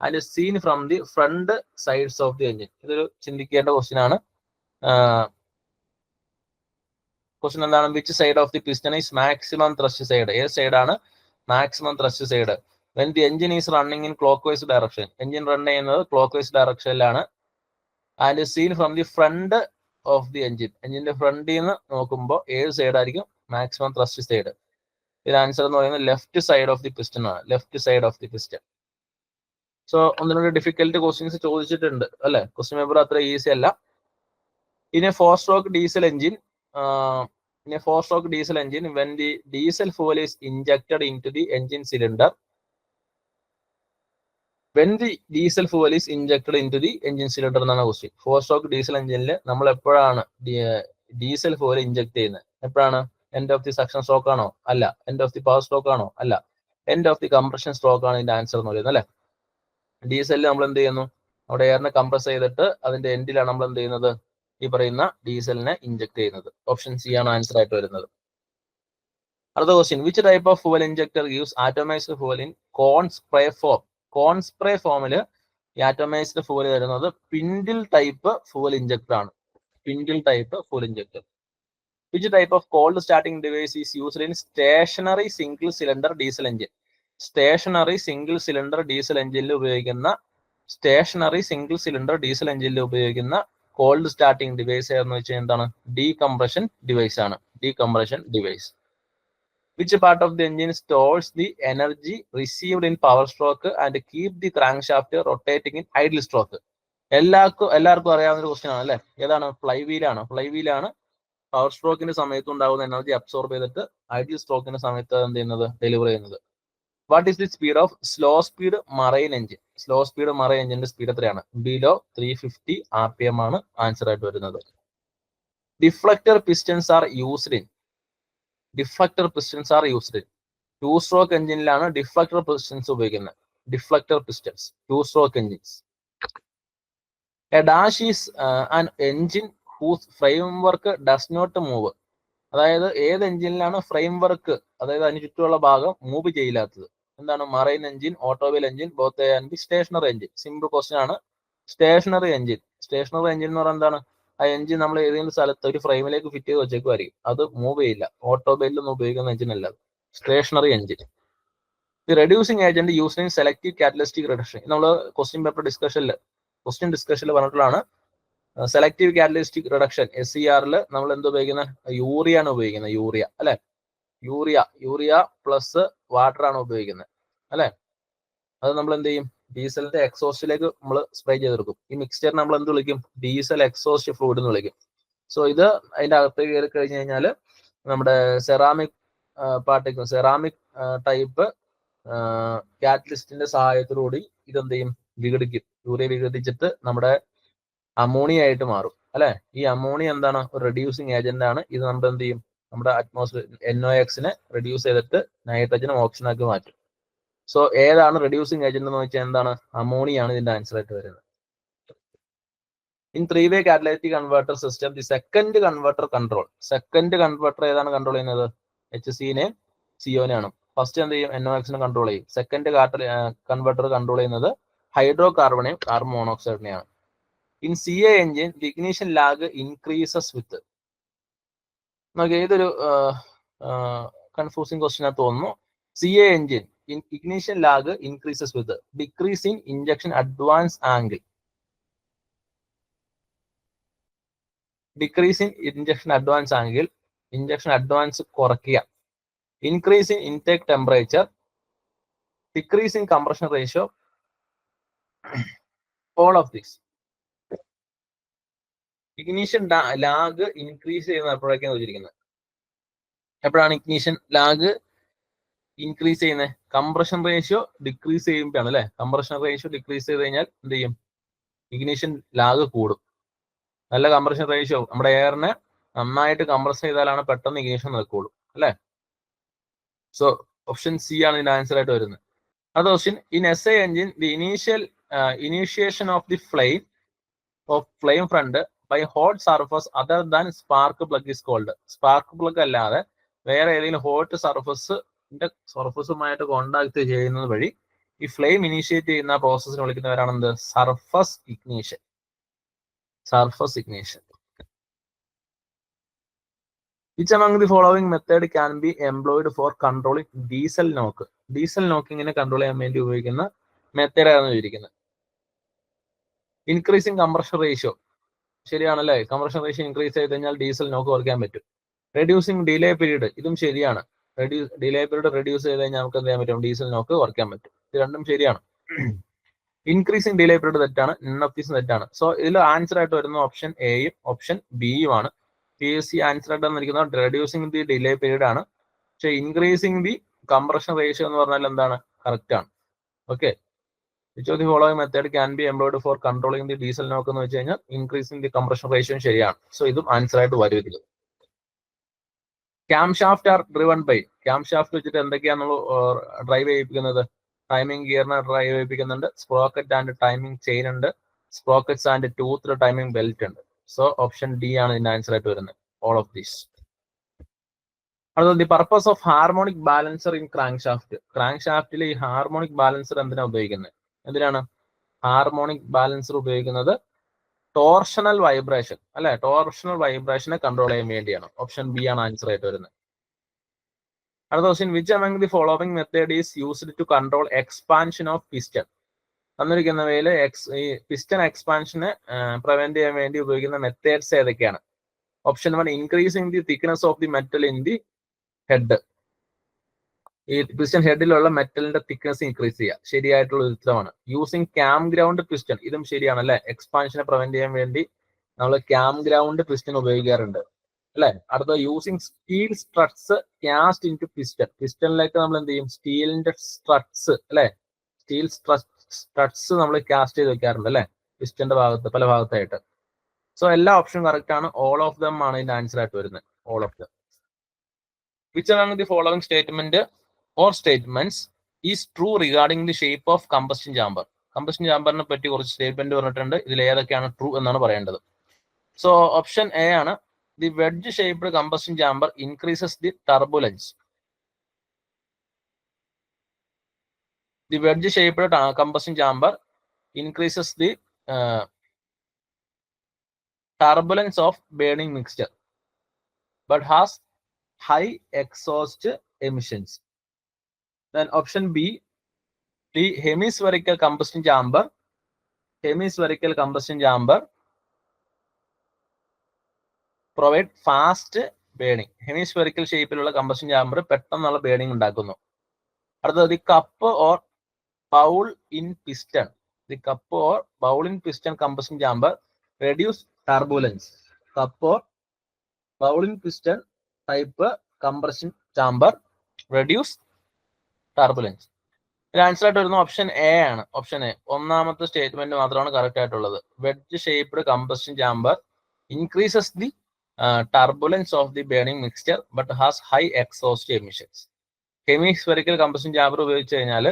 and is seen from the front sides of the engine? ഇതൊരു ചിന്തിക്കേണ്ട question ആണ്. Question എന്താണ്? Which side of the piston is maximum thrust side? ഏത് സൈഡാണ് maximum thrust side? When the engine is running in clockwise direction, engine run ചെയ്യുന്നത് clockwise ഡയറക്ഷനിലാണ്. And seen from the front of the engine, എഞ്ചിന്റെ ഫ്രണ്ടിൽ നിന്ന് നോക്കുമ്പോൾ ഏത് side ആയിരിക്കും മാക്സിമം ത്രസ്റ്റ് സൈഡ്? ഇതിന് ആൻസർ എന്ന് പറയുന്നത് left side of the piston ആണ്, left side of the piston. So ഒന്ന് രണ്ട് ഡിഫിക്കൽട്ട് ക്വസ്റ്റ്യൻസ് ചോദിച്ചിട്ടുണ്ട് അല്ലെ, ക്വസ്റ്റ്യൻ പേപ്പർ അത്ര ഈസി അല്ല. ഇനി 4-stroke diesel engine, in a 4-stroke diesel engine, when the diesel fuel is injected into the engine cylinder, when the diesel fuel is injected into the engine cylinder എന്നാണ് question. 4-stroke diesel engine നമ്മൾ എപ്പോഴാണ് diesel fuel inject ചെയ്യുന്നത്? എപ്പോഴാണ്? End of the suction stroke ആണോ? അല്ല. End of the power stroke ആണോ? അല്ല. End of the compression stroke ആണ് ഇതിന്റെ ആൻസർ എന്ന് പറയുന്നത് അല്ലെ. ഡീസലിൽ നമ്മൾ എന്ത് ചെയ്യുന്നു? അവിടെ എയറിനെ കംപ്രസ് ചെയ്തിട്ട് അതിന്റെ എൻഡിലാണ് നമ്മൾ എന്ത് ചെയ്യുന്നത്? ഈ പറയുന്ന ഡീസലിനെ ഇഞ്ചക്ട് ചെയ്യുന്നത്. ഓപ്ഷൻ സി ആണ് ആൻസർ ആയിട്ട് വരുന്നത്. അടുത്ത question, which type of fuel injector gives atomised fuel in cone spray form? Cone spray ഫോമിൽ ഈ ആറ്റോമൈസ്ഡ് ഫ്യൂവൽ വരുന്നത് പിൻഡിൽ ടൈപ്പ് ഫ്യൂവൽ ഇഞ്ചക്ടർ ആണ്. Pintle type fuel injector. Which type of cold starting device is used in stationary single cylinder diesel engine? Stationary single cylinder diesel എഞ്ചിനിൽ ഉപയോഗിക്കുന്ന cold starting device എന്ന് വെച്ചാൽ എന്താണ്? Decompression device ആണ്. Decompression device. Which part of the engine stores the energy received in power stroke and keep the crank shaft rotating in idle stroke? എല്ലാവർക്കും അറിയാവുന്ന ഒരു question ആണ് അല്ലെ. ഏതാണ്? ഫ്ലൈവീലാണ്. ഫ്ലൈവീലാണ് പവർ സ്ട്രോക്കിന്റെ സമയത്ത് ഉണ്ടാകുന്ന എനർജി അബ്സോർബ് ചെയ്തിട്ട് ഐഡിൽ സ്ട്രോക്കിന്റെ സമയത്ത് എന്ത് ചെയ്യുന്നത്? ഡെലിവർ ചെയ്യുന്നത്. What is the speed of slow speed marine engine? Slow speed marine എഞ്ചിന്റെ സ്പീഡ് എത്രയാണ്? ബിലോ 350 RPM ആണ് ആൻസർ ആയിട്ട് വരുന്നത്. Deflector pistons are used in 2-stroke എഞ്ചിനിലാണ് ഡിഫ്ലക്ടർ പിസ്റ്റൻസ് ഉപയോഗിക്കുന്നത്. Deflector pistons 2-stroke engines. A dash is an engine whose framework does not move. അതായത് ഏത് എഞ്ചിനിലാണ് framework, അതായത് അതിന് ചുറ്റുമുള്ള ഭാഗം മൂവ് ചെയ്യില്ലാത്തത്? എന്താണ്? Marine engine, automobile engine, both and B stationary engine. Simple question ആണ്. Stationary engine. സ്റ്റേഷനറി എഞ്ചിൻ എന്ന് പറഞ്ഞാൽ എന്താണ്? ആ എഞ്ചിൻ നമ്മൾ ഏതെങ്കിലും സ്ഥലത്ത് ഒരു ഫ്രെയിമിലേക്ക് ഫിറ്റ് ചെയ്ത് വെച്ചേക്കുമായിരിക്കും, അത് മൂവ് ചെയ്യില്ല. ഓട്ടോമൊബൈലിലൊന്നും ഉപയോഗിക്കുന്ന എഞ്ചിൻ അല്ല, stationary engine. The reducing agent used in selective catalytic reduction. നമ്മൾ ക്വസ്റ്റ്യൻ പേപ്പർ ഡിസ്കഷനിൽ പറഞ്ഞിട്ടുള്ളതാണ്. സെലക്ടീവ് കാറ്റലിസ്റ്റിക് റിഡക്ഷൻ SCRൽ നമ്മൾ എന്ത് ഉപയോഗിക്കുന്നത്? യൂറിയ ആണ് ഉപയോഗിക്കുന്നത്. യൂറിയ അല്ലെ. യൂറിയ പ്ലസ് വാട്ടർ ആണ് ഉപയോഗിക്കുന്നത് അല്ലെ. അത് നമ്മൾ എന്ത് ചെയ്യും? ഡീസലിന്റെ എക്സോസ്റ്റിലേക്ക് നമ്മൾ സ്പ്രേ ചെയ്തെടുക്കും. ഈ മിക്സ്ചർ നമ്മൾ എന്ത് വിളിക്കും? ഡീസൽ എക്സോസ്റ്റ് ഫ്ലൂയിഡ് എന്ന് വിളിക്കും. സോ ഇത് അതിന്റെ അകത്ത് കയറി കഴിഞ്ഞ് കഴിഞ്ഞാൽ നമ്മുടെ സെറാമിക് ടൈപ്പ് കാറ്റലിസ്റ്റിന്റെ സഹായത്തോടുകൂടി ഇതെന്ത് ചെയ്യും? വിഘടിക്കും. യൂറിയ വിഘടിച്ചിട്ട് നമ്മുടെ അമോണിയ ആയിട്ട് മാറും അല്ലെ. ഈ അമോണിയ എന്താണ്? ഒരു റെഡ്യൂസിങ് ഏജന്റ് ആണ്. ഇത് നമ്മൾ എന്ത് ചെയ്യും? നമ്മുടെ അറ്റ്മോസ്ഫിയർ NOx-നെ റെഡ്യൂസ് ചെയ്തിട്ട് നൈട്രജനും ഓക്സിജനാക്കി മാറ്റും. സോ ഏതാണ് റെഡ്യൂസിങ് ഏജന്റ് എന്ന് വെച്ചാൽ എന്താണ്? അമോണിയ ആണ് ഇതിന്റെ ആൻസർ ആയിട്ട് വരുന്നത്. In 3-way catalytic converter system, the second converter ഏതാണ് കൺട്രോൾ ചെയ്യുന്നത്? HC-നെ CO-നെയാണ്. ഫസ്റ്റ് എന്ത് ചെയ്യും? NOx-നെ കൺട്രോൾ ചെയ്യും. സെക്കൻഡ് കൺവെർട്ടർ കൺട്രോൾ ചെയ്യുന്നത് ഹൈഡ്രോ കാർബണേയും കാർബൺ മോണോക്സൈഡിനെയാണ്. In CA engine the ignition lag increases with. നമുക്ക് ഏതൊരു കൺഫ്യൂസിംഗ് ക്വസ്റ്റ്യൻ ആണെന്ന് തോന്നുന്നു. CA engine ignition lag increases with decrease in injection advance angle. Decrease in injection advance കുറയ്ക്കുക. Increase in intake temperature, decrease in compression ratio, all of this. Ignition lag increase ചെയ്യുന്ന എപ്പോഴൊക്കെയാണ് വെച്ചിരിക്കുന്നത്? എപ്പോഴാണ് ignition lag increase ചെയ്യുന്നത്? Compression ratio decrease ചെയ്യുമ്പോഴാണ് അല്ലെ. Compression ratio decrease ചെയ്ത് കഴിഞ്ഞാൽ എന്ത് ചെയ്യും? ഇഗ്നീഷൻ ലാഗ് കൂടും. നല്ല കംപ്രഷൻ റേഷ്യോ, നമ്മുടെ എയറിനെ നന്നായിട്ട് കംപ്രസ് ചെയ്താലാണ് പെട്ടെന്ന് ഇഗ്നീഷൻ നിൽക്കുള്ളൂ അല്ലെ. സോ ഓപ്ഷൻ സി ആണ് ഇതിന്റെ ആൻസർ ആയിട്ട് വരുന്നത്. അടുത്ത question, in SA engine the initiation of the flame front by hot surface other than spark plug is called. Spark plug അല്ലാതെ വേറെ ഏതെങ്കിലും ഹോട്ട് സർഫസുമായിട്ട് കോണ്ടാക്ട് ചെയ്യുന്നത് വഴി ഈ ഫ്ലെയിം ഇനീഷ്യേറ്റ് ചെയ്യുന്ന പ്രോസസ്സിനെ വിളിക്കുന്നവരാണെന്ത്? Surface ignition. Which among the following method can be employed for controlling diesel knock? Diesel knocking control ചെയ്യാൻ വേണ്ടി ഉപയോഗിക്കുന്ന മെത്തേഡ് ആണ് ചോദിക്കുന്നത്. ഇൻക്രീസിങ് കംപ്രഷൻ റേഷ്യോ ശരിയാണല്ലേ. കംപ്രഷൻ റേഷ്യോ ഇൻക്രീസ് ചെയ്ത് കഴിഞ്ഞാൽ ഡീസൽ നോക്ക് കുറയ്ക്കാൻ പറ്റും. റെഡ്യൂസിങ് ഡിലേ പീരീഡ് ഇതും ശരിയാണ്. ഡിലേ പീരീഡ് റെഡ്യൂസ് ചെയ്ത് കഴിഞ്ഞാൽ നമുക്ക് എന്ത് ചെയ്യാൻ പറ്റും? ഡീസൽ നോക്ക് കുറയ്ക്കാൻ പറ്റും. ഇത് രണ്ടും ശരിയാണ്. ഇൻക്രീസിങ് ഡിലേ പീരീഡ് തെറ്റാണ്. നൺ ഓഫ് ദീസ് തെറ്റാണ്. സോ ഇതിൽ ആൻസർ ആയിട്ട് വരുന്ന ഓപ്ഷൻ എയും ഓപ്ഷൻ ബിയും ആണ്. PSC ആൻസർ ആയിട്ട് വന്നിരിക്കുന്നത് റെഡ്യൂസിങ് ദി ഡിലേ പീരീഡ് ആണ്. പക്ഷെ ഇൻക്രീസിങ് ദി കംപ്രഷൻ റേഷ്യോ എന്ന് പറഞ്ഞാൽ എന്താണ്? കറക്റ്റ് ആണ്. Okay. Which of the following method can be employed for controlling the diesel knock എന്ന് വെച്ച് കഴിഞ്ഞാൽ ഇൻക്രീസിങ് ദി കംപ്രഷൻ റേഷ്യോ ശരിയാണ്. സോ ഇതും ആൻസർ ആയിട്ട് വരും ഇതിൽ. Camshaft are driven by. Camshaft വെച്ചിട്ട് എന്തൊക്കെയാണ് ഡ്രൈവ് ചെയ്യിപ്പിക്കുന്നത്? ടൈമിംഗ് ഗിയറിനെ ഡ്രൈവ് ചെയ്യിപ്പിക്കുന്നുണ്ട്. സ്പ്രോക്കറ്റ് ആൻഡ് ടൈമിംഗ് ചെയിൻ ഉണ്ട്. Sprockets and tooth timing belt ഉണ്ട്. സോ ഓപ്ഷൻ ഡി ആണ് ഇതിന്റെ ആൻസർ ആയിട്ട് വരുന്നത്. All of these. അടുത്തത് the purpose of harmonic balancer in crankshaft. ക്രാങ്ക് ഷാഫ്റ്റിൽ ഈ ഹാർമോണിക് ബാലൻസർ എന്തിനാണ് ഉപയോഗിക്കുന്നത്? എന്തിനാണ് ഹാർമോണിക് ബാലൻസർ ഉപയോഗിക്കുന്നത്? ടോർഷണൽ വൈബ്രേഷൻ അല്ലെ. ടോർഷണൽ വൈബ്രേഷനെ കൺട്രോൾ ചെയ്യാൻ വേണ്ടിയാണ്. ഓപ്ഷൻ ബി ആണ് ആൻസർ ആയിട്ട് വരുന്നത്. അടുത്ത question, which among the following method is used to control expansion of piston? തന്നിരിക്കുന്നവയിൽ ഈ പിസ്റ്റൺ എക്സ്പാൻഷനെ പ്രിവെന്റ് ചെയ്യാൻ വേണ്ടി ഉപയോഗിക്കുന്ന മെത്തേഡ്സ് ഏതൊക്കെയാണ്? Option 1 increasing the thickness of the metal in the head. ഈ പിസ്റ്റൺ ഹെഡിലുള്ള മെറ്റലിന്റെ തിക്നെസ് ഇൻക്രീസ് ചെയ്യുക ശരിയായിട്ടുള്ള ഉത്തരമാണ്. യൂസിങ് ക്യാം ഗ്രൗണ്ട് പിസ്റ്റൺ ഇതും ശരിയാണ് അല്ലെ. എക്സ്പാൻഷനെ പ്രിവെന്റ് ചെയ്യാൻ വേണ്ടി നമ്മൾ ക്യാം ഗ്രൗണ്ട് പിസ്റ്റൺ ഉപയോഗിക്കാറുണ്ട് അല്ലെ. അടുത്ത using steel struts cast in to piston. പിസ്റ്റണിലേക്ക് നമ്മൾ എന്ത് ചെയ്യും? സ്റ്റീലിന്റെ സ്ട്രട്സ് അല്ലെ. സ്റ്റീൽ സ്ട്രട്സ് നമ്മൾ കാസ്റ്റ് ചെയ്ത് വെക്കാറുണ്ട് അല്ലെ. പിസ്റ്റന്റെ ഭാഗത്ത് പല ഭാഗത്തായിട്ട്. സോ എല്ലാ ഓപ്ഷനും കറക്റ്റ് ആണ്. ഓൾ ഓഫ് ദം ആണ് ഇതിന്റെ ആൻസർ ആയിട്ട് വരുന്നത്. All of them. Which among the following statement or statements is true regarding the shape of combustion chamber? Combustion ചാമ്പറിനെ പറ്റി കുറച്ച് സ്റ്റേറ്റ്മെന്റ് പറഞ്ഞിട്ടുണ്ട്. ഇതിൽ ഏതൊക്കെയാണ് ട്രൂ എന്നാണ് പറയേണ്ടത്. സോ ഓപ്ഷൻ എ ആണ് the wedge shaped combustion chamber increases the turbulence. The wedge shaped combustion chamber increases the turbulence of burning mixture but has high exhaust emissions. Then option B, the hemispherical combustion chamber provide fast burning. Hemispherical shape ilulla combustion chamber pettannulla burning undakkunnu. അടുത്തത് the cup or bowl in piston. The cup or bowl in piston combustion chamber reduce turbulence. Cup or bowl in piston type combustion chamber reduce turbulence. Answer ആയിട്ട് വരുന്ന option A ആണ്. Option A ഒന്നാമത്തെ statement മാത്രമാണ് correct ആയിട്ടുള്ളത്. Wedge shaped combustion chamber increases the turbulence of the burning mixture but has high exhaust emissions. Hemispherical combustion chamber ഉപയോഗിച്ച് കഴിഞ്ഞാൽ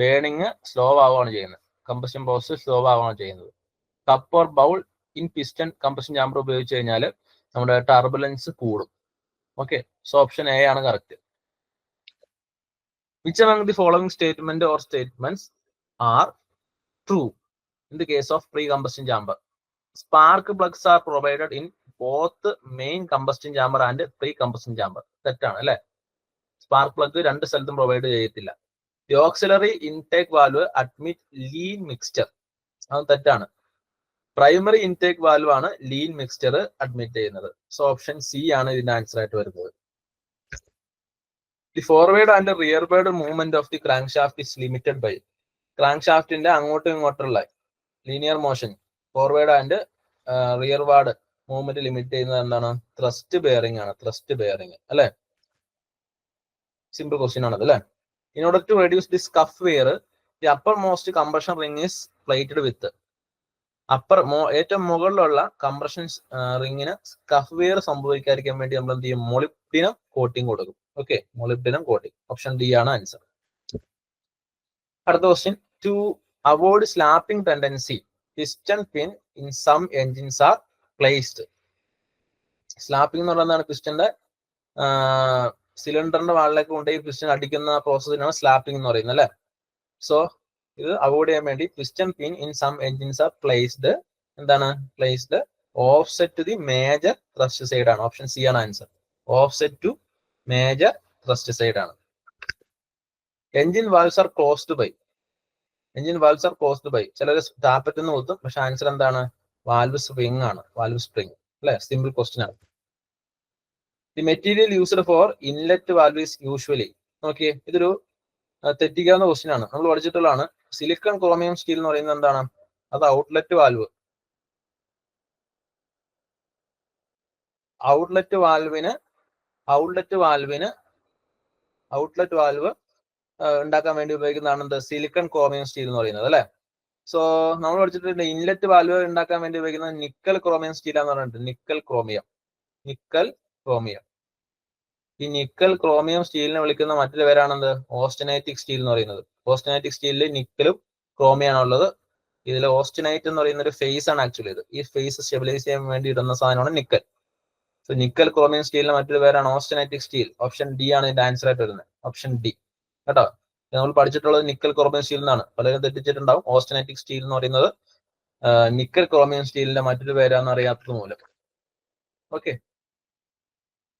burning slow ആവുകയാണ് ചെയ്യുന്നത്. കമ്പഷൻ പ്രോസസ് സ്ലോ ആവുകയാണ് ചെയ്യുന്നത്. Cup or bowl in piston combustion chamber ഉപയോഗിച്ച് കഴിഞ്ഞാൽ നമ്മുടെ turbulence കൂടും. ഓക്കെ. സോ ഓപ്ഷൻ എ ആണ് correct. Which among the following statement or statements are true in the case of pre-combustion chamber? Spark plugs are provided in both main combustion chamber and pre-combustion chamber. തെറ്റാണ് അല്ലെ. Spark plug രണ്ട് സ്ഥലത്തും provide ചെയ്യത്തില്ല. The auxiliary intake valve admit lean mixture. അത് തെറ്റാണ്. Primary intake valve ആണ് lean mixture admit ചെയ്യുന്നത്. So option C ആണ് ഇതിന്റെ ആൻസർ ആയിട്ട് വരുന്നത്. The forward and rearward movement of the crankshaft is limited by. ക്രാങ്ക് ഷാഫ്റ്റിന്റെ അങ്ങോട്ടും ഇങ്ങോട്ടുള്ള linear motion forward and rearward movement limit ചെയ്യുന്നത് എന്താണ്? ത്രസ്റ്റ് ബെയറിംഗ് ആണ്. ത്രസ്റ്റ് ബെയറിംഗ് അല്ലെ. സിമ്പിൾ ക്വസ്റ്റ്യൻ ആണത് അല്ലെ. In order to reduce the scuff wear the uppermost compression ring is plated with. ഏറ്റവും മുകളിലുള്ള കംപ്രഷൻ റിങ്ങിന് സ്കഫ് വെയർ സംഭവിക്കാതിരിക്കാൻ വേണ്ടി നമ്മൾ എന്ത് ചെയ്യും? മോളിബ്ഡിനം കോട്ടിംഗ് കൊടുക്കും. Okay. Molybdenum coating. Option D ആണ് ആൻസർ. അടുത്ത question, to avoid slapping tendency piston pin in some engines are placed. Slapping എന്ന് പറയുന്നതാണ് പിസ്റ്റന്റെ സിലിണ്ടറിന്റെ വാളിലേക്ക് കൊണ്ടുപോയി പിസ്റ്റൺ അടിക്കുന്ന പ്രോസസ്സിനാണ് സ്ലാപ്പിംഗ് എന്ന് പറയുന്നത് അല്ലെ. സോ ഇത് അവോയ്ഡ് ചെയ്യാൻ വേണ്ടി piston pin in some engines are placed എന്താണ്? Placed offset the major thrust side ആണ്. ഓപ്ഷൻ സി ആണ് answer. Offset to major thrust side ആണ്. Engine valves are closed by. Engine valves are closed by. ചിലർ tappet എന്ന് കുത്തും, പക്ഷെ answer എന്താണ്? Valve spring ആണ്. വാൽവ് സ്പ്രിംഗ് അല്ലെ? സിമ്പിൾ ക്വസ്റ്റ്യൻ ആണ്. The material used for inlet valve is usually. നോക്കിയേ, ഇതൊരു തെറ്റിക്കാവുന്ന ക്വസ്റ്റ്യൻ ആണ്. നമ്മൾ പഠിച്ചിട്ടുള്ളതാണ്. സിലിക്കൺ ക്രോമിയം സ്റ്റീൽ എന്ന് പറയുന്നത് എന്താണ്? അത് ഔട്ട്ലെറ്റ് വാൽവ്. ഔട്ട്ലെറ്റ് വാൽവ് ഉണ്ടാക്കാൻ വേണ്ടി ഉപയോഗിക്കുന്നതാണ് എന്ത്? സിലിക്കൺ ക്രോമിയം സ്റ്റീൽ എന്ന് പറയുന്നത് അല്ലെ? സോ നമ്മൾ പഠിച്ചിട്ടുണ്ട് ഇൻലെറ്റ് വാൽവ് ഉണ്ടാക്കാൻ വേണ്ടി ഉപയോഗിക്കുന്നത് നിക്കൽ ക്രോമിയം സ്റ്റീൽ എന്ന് പറഞ്ഞിട്ട്. Nickel chromium. ഈ നിക്കൽ ക്രോമിയം സ്റ്റീലിനെ വിളിക്കുന്ന മറ്റൊരു പേരാണെന്ത്? ഓസ്റ്റനൈറ്റിക് സ്റ്റീൽ എന്ന് പറയുന്നത്. ഓസ്റ്റനൈറ്റിക് സ്റ്റീലിൽ നിക്കലും ക്രോമിയാണ് ഉള്ളത്. ഇതിൽ ഓസ്റ്റനൈറ്റ് എന്ന് പറയുന്ന ഒരു ഫേസ് ആണ് ആക്ച്വലി ഇത്. ഈ ഫേസ് സ്റ്റെബിലൈസ് ചെയ്യാൻ വേണ്ടി ഇടുന്ന സാധനമാണ് നിക്കൽ. സോ നിക്കൽ ക്രോമിയം സ്റ്റീലിന്റെ മറ്റൊരു പേരാണ് ഓസ്റ്റനൈറ്റിക് സ്റ്റീൽ. ഓപ്ഷൻ ഡി ആണ് ഇതിന്റെ ആൻസർ ആയിട്ട് വരുന്നത്. ഓപ്ഷൻ ഡി കേട്ടോ. നമ്മൾ പഠിച്ചിട്ടുള്ളത് നിക്കൽ ക്രോമിയം സ്റ്റീൽ എന്നാണ്. പലരും തെറ്റിച്ചിട്ടുണ്ടാവും. ഓസ്റ്റനൈറ്റിക് സ്റ്റീൽ എന്ന് പറയുന്നത് നിക്കൽ ക്രോമിയം സ്റ്റീലിന്റെ മറ്റൊരു പേരാന്ന് അറിയാത്തത് മൂലം. Okay.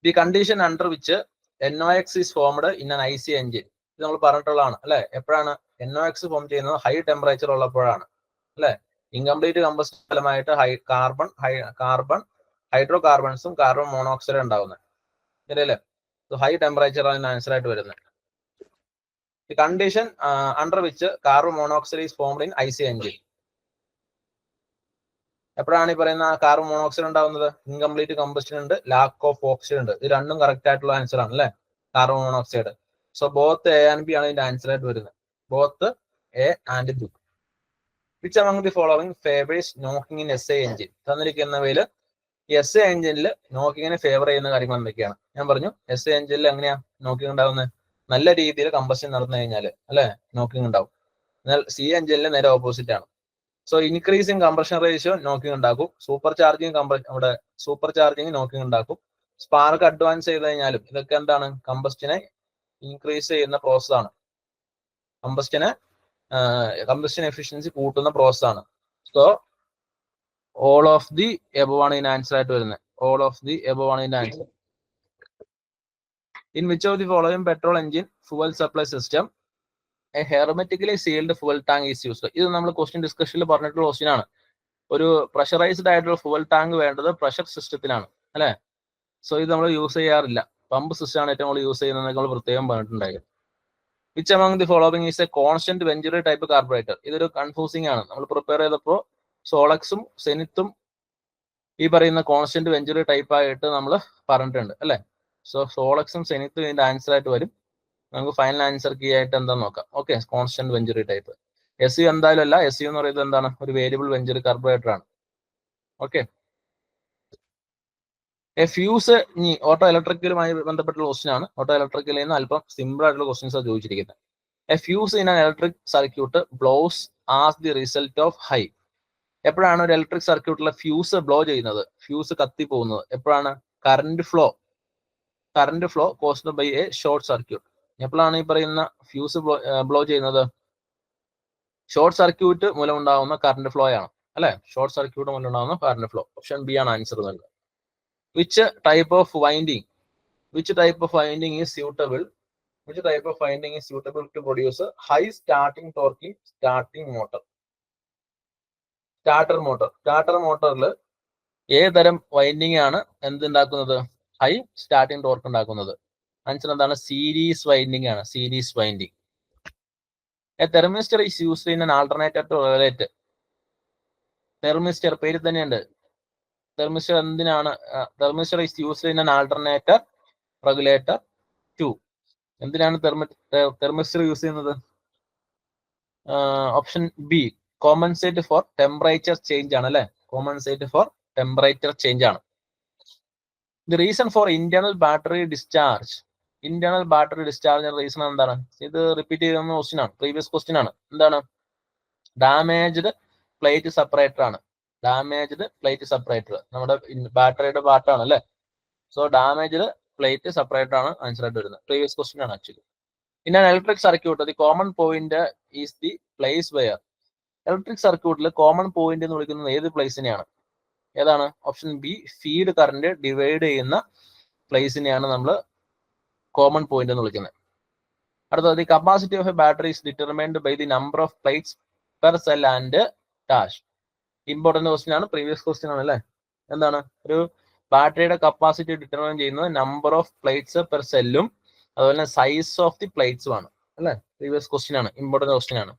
The condition under which NOx is formed in an IC engine. ഇത് നമ്മൾ പറഞ്ഞിട്ടുള്ളതാണ് അല്ലെ? എപ്പോഴാണ് NOx ഫോം ചെയ്യുന്നത്? ഹൈ ടെമ്പറേച്ചർ ഉള്ളപ്പോഴാണ് അല്ലെ? ഇൻകംപ്ലീറ്റ് കമ്പസ്റ്റൻ ഫലമായിട്ട് ഹൈഡ്രോ കാർബൺസും കാർബൺ മോണോക്സൈഡ് ഉണ്ടാവുന്നത് ശരിയല്ലേ? ഹൈ ടെമ്പറേച്ചർ ആണ് ആൻസർ ആയിട്ട് വരുന്നത്. The condition under which carbon monoxide is formed in IC engine. എപ്പോഴാണ് ഈ പറയുന്ന കാർബൺ മോണോക്സൈഡ് ഉണ്ടാവുന്നത്? ഇൻകംപ്ലീറ്റ് കമ്പസ്റ്റൻ ഉണ്ട്, ലാക്ക് ഓഫ് ഓക്സിജൻ ഉണ്ട്. ഇത് രണ്ടും കറക്റ്റ് ആയിട്ടുള്ള ആൻസർ ആണ് അല്ലെ? Carbon monoxide. So both A and B ആണ് ഇതിന്റെ ആൻസർ ആയിട്ട് വരുന്നത്. Both A and B. Which among the following favours knocking in SA engine? തന്നിരിക്കുന്നവയിൽ SA എഞ്ചിനിൽ നോക്കിങ്ങിനെ ഫേവർ ചെയ്യുന്ന കാര്യങ്ങൾ എന്തൊക്കെയാണ്? ഞാൻ പറഞ്ഞു SA എഞ്ചിനിൽ എങ്ങനെയാ നോക്കിംഗ് ഉണ്ടാവുന്നത്? നല്ല രീതിയിൽ കമ്പസ്റ്റൻ നടന്നു കഴിഞ്ഞാൽ അല്ലെ നോക്കിംഗ് ഉണ്ടാവും. എന്നാൽ C എഞ്ചിനിൽ നേരെ ഓപ്പോസിറ്റ് ആണ്. So increasing compression ratio knocking ഉണ്ടാക്കും. സൂപ്പർ ചാർജിങ് നോക്കിംഗ് ഉണ്ടാക്കും. സ്പാർക്ക് അഡ്വാൻസ് ചെയ്ത് കഴിഞ്ഞാലും ഇതൊക്കെ എന്താണ്? കമ്പസ്റ്റിനെ ഇൻക്രീസ് ചെയ്യുന്ന പ്രോസസ് ആണ്. കമ്പസ്റ്റൻ എഫിഷ്യൻസി കൂട്ടുന്ന പ്രോസസ് ആണ്. So all of the above ആണ് ഇതിന്റെ ആൻസർ ആയിട്ട് വരുന്നത്. ഓൾ ഓഫ് ദി എബവ് ആണ് ഇതിന്റെ answer. In which of the following petrol engine fuel supply system A hermetically sealed fuel tank is used? ഇത് നമ്മൾ ക്വസ്റ്റ്യൻ ഡിസ്കഷനിൽ പറഞ്ഞിട്ടുള്ള ക്വസ്റ്റ്യൻ ആണ്. ഒരു പ്രഷറൈസ്ഡ് ആയിട്ടുള്ള ഫ്യൂവൽ ടാങ്ക് വേണ്ടത് പ്രഷർ സിസ്റ്റത്തിനാണ് അല്ലെ? സോ ഇത് നമ്മൾ യൂസ് ചെയ്യാറില്ല. പമ്പ് സിസ്റ്റം ആണ് ഏറ്റവും കൂടുതൽ യൂസ് ചെയ്യുന്നത് നമ്മൾ പ്രത്യേകം പറഞ്ഞിട്ടുണ്ടായിരുന്നു. Which among the following is A constant venturi type carburettor? ഇതൊരു കൺഫ്യൂസിംഗ് ആണ്. നമ്മൾ പ്രിപ്പയർ ചെയ്തപ്പോൾ സോളക്സും സെനിത്തും ഈ പറയുന്ന കോൺസ്റ്റന്റ് വെഞ്ചുറി ടൈപ്പ് ആയിട്ട് നമ്മൾ പറഞ്ഞിട്ടുണ്ട് അല്ലെ? സോ സോളക്സും സെനിത്തും ഇതിന്റെ ആൻസർ ആയിട്ട് വരും. നമുക്ക് ഫൈനൽ ആൻസർ കീ ആയിട്ട് എന്താന്ന് നോക്കാം. Okay, constant venturi type. SU എന്തായാലും അല്ല. SU എന്ന് പറയുന്നത് എന്താണ്? ഒരു വേരിയബിൾ വെഞ്ചുറി കാർബറേറ്റർ ആണ്. ഓക്കെ. ഫ്യൂസ് ഇനി ഓട്ടോ ഇലക്ട്രിക്കലുമായി ബന്ധപ്പെട്ടുള്ള ക്വസ്റ്റ്യൻ ആണ്. ഓട്ടോ ഇലക്ട്രിക്കലിൽ നിന്ന് അല്പം സിമ്പിൾ ആയിട്ടുള്ള ക്വസ്റ്റ്യൻസ് ആണ് ചോദിച്ചിരിക്കുന്നത്. A fuse in an electric circuit blows as the result of high. എപ്പോഴാണ് ഒരു ഇലക്ട്രിക് സർക്യൂട്ടിലെ ഫ്യൂസ് ബ്ലോ ചെയ്യുന്നത്? ഫ്യൂസ് കത്തി പോകുന്നത് എപ്പോഴാണ്? Current flow caused by a short circuit. എപ്പോഴാണ് ഈ പറയുന്ന ഫ്യൂസ് ബ്ലോ ചെയ്യുന്നത്? ഷോർട്ട് സർക്യൂട്ട് മൂലം ഉണ്ടാകുന്ന കറന്റ് ഫ്ലോ ആണ് അല്ലെ? ഷോർട്ട് സർക്യൂട്ട് മൂലം ഉണ്ടാകുന്ന കറന്റ് ഫ്ലോ. ഓപ്ഷൻ ബി ആണ് ആൻസർ വരുന്നത്. Which type of winding is suitable to produce high starting torque in starting motor? Starter മോട്ടറിൽ ഏതരം വൈൻഡിങ് ആണ് എന്തുണ്ടാക്കുന്നത്? ഹൈ സ്റ്റാർട്ടിംഗ് ടോർക്ക് ഉണ്ടാക്കുന്നത്. ആൻസർ എന്താണ്? സീരീസ് വൈൻഡിങ് ആണ്. Series winding. A thermistor is used in an alternator to regulate. Thermistor പേര് തന്നെയുണ്ട്. Thermistor എന്തിനാണ്? Thermistor is used in an alternator regulator to. എന്തിനാണ് തെർമിസ്റ്റർ യൂസ് ചെയ്യുന്നത്? Option B compensate four temperature change ആണ് അല്ലെ? Compensate four temperature change ആണ്. The reason for internal battery discharge reason എന്താണ്? ഇത് റിപ്പീറ്റ് ചെയ്യുന്ന ക്വസ്റ്റ്യൻ ആണ്. പ്രീവിയസ് ക്വസ്റ്റ്യൻ ആണ്. എന്താണ്? ഡാമേജ്ഡ് പ്ലേറ്റ് സെപ്പറേറ്റർ ആണ്. നമ്മുടെ ബാറ്ററിയുടെ പാർട്ടാണ് അല്ലെ? സോ ഡാമേജ്ഡ് പ്ലേറ്റ് സെപ്പറേറ്റർ ആണ് ആൻസർ ആയിട്ട് വരുന്നത്. പ്രീവിയസ് ക്വസ്റ്റ്യൻ ആണ് actually. In an electric circuit the common point is the place where. Electric സർക്യൂട്ടിൽ കോമൺ പോയിന്റ് എന്ന് വിളിക്കുന്നത് ഏത് പ്ലേസിനെയാണ്? ഏതാണ്? Option B feed current divide ചെയ്യുന്ന പ്ലേസിനെയാണ് നമ്മൾ കോമൺ പോയിന്റ് എന്ന് വിളിക്കുന്നത്. അടുത്തത് the capacity of a battery is determined by the number of plates per cell and dash. Important question ആണ്, പ്രീവിയസ് ക്വസ്റ്റ്യൻ ആണ് അല്ലേ. എന്താണ് ഒരു ബാറ്ററിയുടെ കപ്പാസിറ്റി ഡിറ്റർമൈൻ ചെയ്യുന്നത് നമ്പർ ഓഫ് പ്ലേറ്റ്സ് പെർ സെല്ലും അതുപോലെ തന്നെ സൈസ് ഓഫ് ദി പ്ലേറ്റ്സും ആണ് അല്ലേ. പ്രീവിയസ് ക്വസ്റ്റ്യൻ ആണ്, ഇമ്പോർട്ടന്റ് ക്വസ്റ്റ്യൻ ആണ്.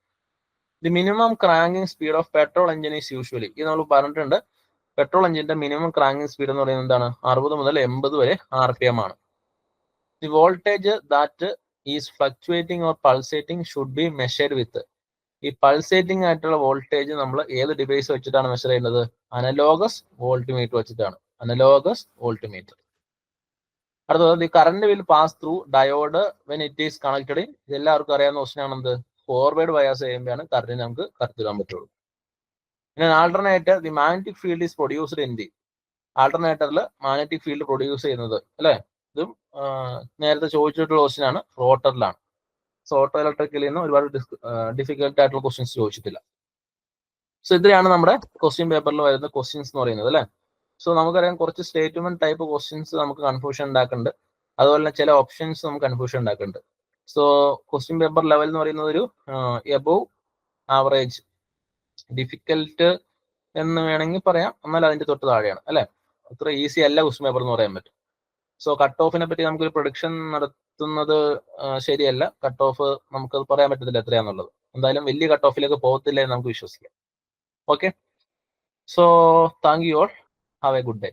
The minimum cranking speed of petrol engine is usually, ഇത് നമ്മൾ പറഞ്ഞിട്ടുണ്ട്. പെട്രോൾ എഞ്ചിന്റെ മിനിമം ക്രാങ്കിങ് സ്പീഡ് എന്ന് പറയുന്നത് എന്താണ്? 60 മുതൽ 80 വരെ RPM ആണ്. The voltage that is fluctuating or pulsating should be measured with. ഈ പൾസേറ്റിംഗ് ആയിട്ടുള്ള വോൾട്ടേജ് നമ്മൾ ഏത് ഡിവൈസ് വെച്ചിട്ടാണ് മെഷർ ചെയ്യുന്നത്? അനലോഗസ് വോൾട്ട്മീറ്റർ വെച്ചിട്ടാണ്. Analogous voltmeter. അടുത്തത് the current will pass through diode when it is connected. ഇതെല്ലാവർക്കും അറിയാവുന്ന ക്വസ്റ്റ്യൻ ആണ്. എന്ത്? ഫോർവേഡ് ബയാസ് ചെയ്യുമ്പോഴാണ് കറന്റ് നമുക്ക് കറക്റ്റ് പറ്റുള്ളൂ. പിന്നെ alternator the magnetic field is produced in the. ആൾട്ടർനേറ്ററിൽ മാഗ്നറ്റിക് ഫീൽഡ് പ്രൊഡ്യൂസ് ചെയ്യുന്നത് അല്ലെ. ഇതും നേരത്തെ ചോദിച്ചിട്ടുള്ള ക്വസ്റ്റ്യൻ ആണ്. റോട്ടറിലാണ്. സോ ഓട്ടോ ഇലക്ട്രിക്കലിൽ നിന്ന് ഒരുപാട് ഡിഫിക്കൽട്ട് ആയിട്ടുള്ള ക്വസ്റ്റ്യൻസ് ചോദിച്ചിട്ടില്ല. സോ ഇത്രയാണ് നമ്മുടെ ക്വസ്റ്റ്യൻ പേപ്പറിൽ വരുന്ന ക്വസ്റ്റ്യൻസ് എന്ന് പറയുന്നത് അല്ലെ. സോ നമുക്കറിയാം കുറച്ച് സ്റ്റേറ്റ്മെന്റ് ടൈപ്പ് ക്വസ്റ്റ്യൻസ് നമുക്ക് കൺഫ്യൂഷൻ ഉണ്ടാക്കുന്നുണ്ട്. അതുപോലെ തന്നെ ചില ഓപ്ഷൻസ് നമുക്ക് കൺഫ്യൂഷൻ ഉണ്ടാക്കുന്നുണ്ട്. സോ ക്വസ്റ്റ്യൻ പേപ്പർ ലെവൽ എന്ന് പറയുന്നത് ഒരു എബോവ് ആവറേജ് ഡിഫിക്കൽട്ട് എന്ന് വേണമെങ്കിൽ പറയാം, എന്നാൽ അതിന്റെ തൊട്ട് താഴെയാണ് അല്ലെ. അത്ര ഈസി അല്ല ക്വസ്റ്റ്യൻ പേപ്പർ എന്ന് പറയാൻ പറ്റും. സോ കട്ട് ഓഫിനെ പറ്റി നമുക്കൊരു പ്രൊഡിക്ഷൻ നടത്തുന്നത് ശരിയല്ല. കട്ട് ഓഫ് നമുക്കത് പറയാൻ പറ്റത്തില്ല എത്രയാന്നുള്ളത്. എന്തായാലും വലിയ കട്ട് ഓഫിലേക്ക് പോകത്തില്ല എന്ന് നമുക്ക് വിശ്വസിക്കാം. Okay, so thank you all, have A good day.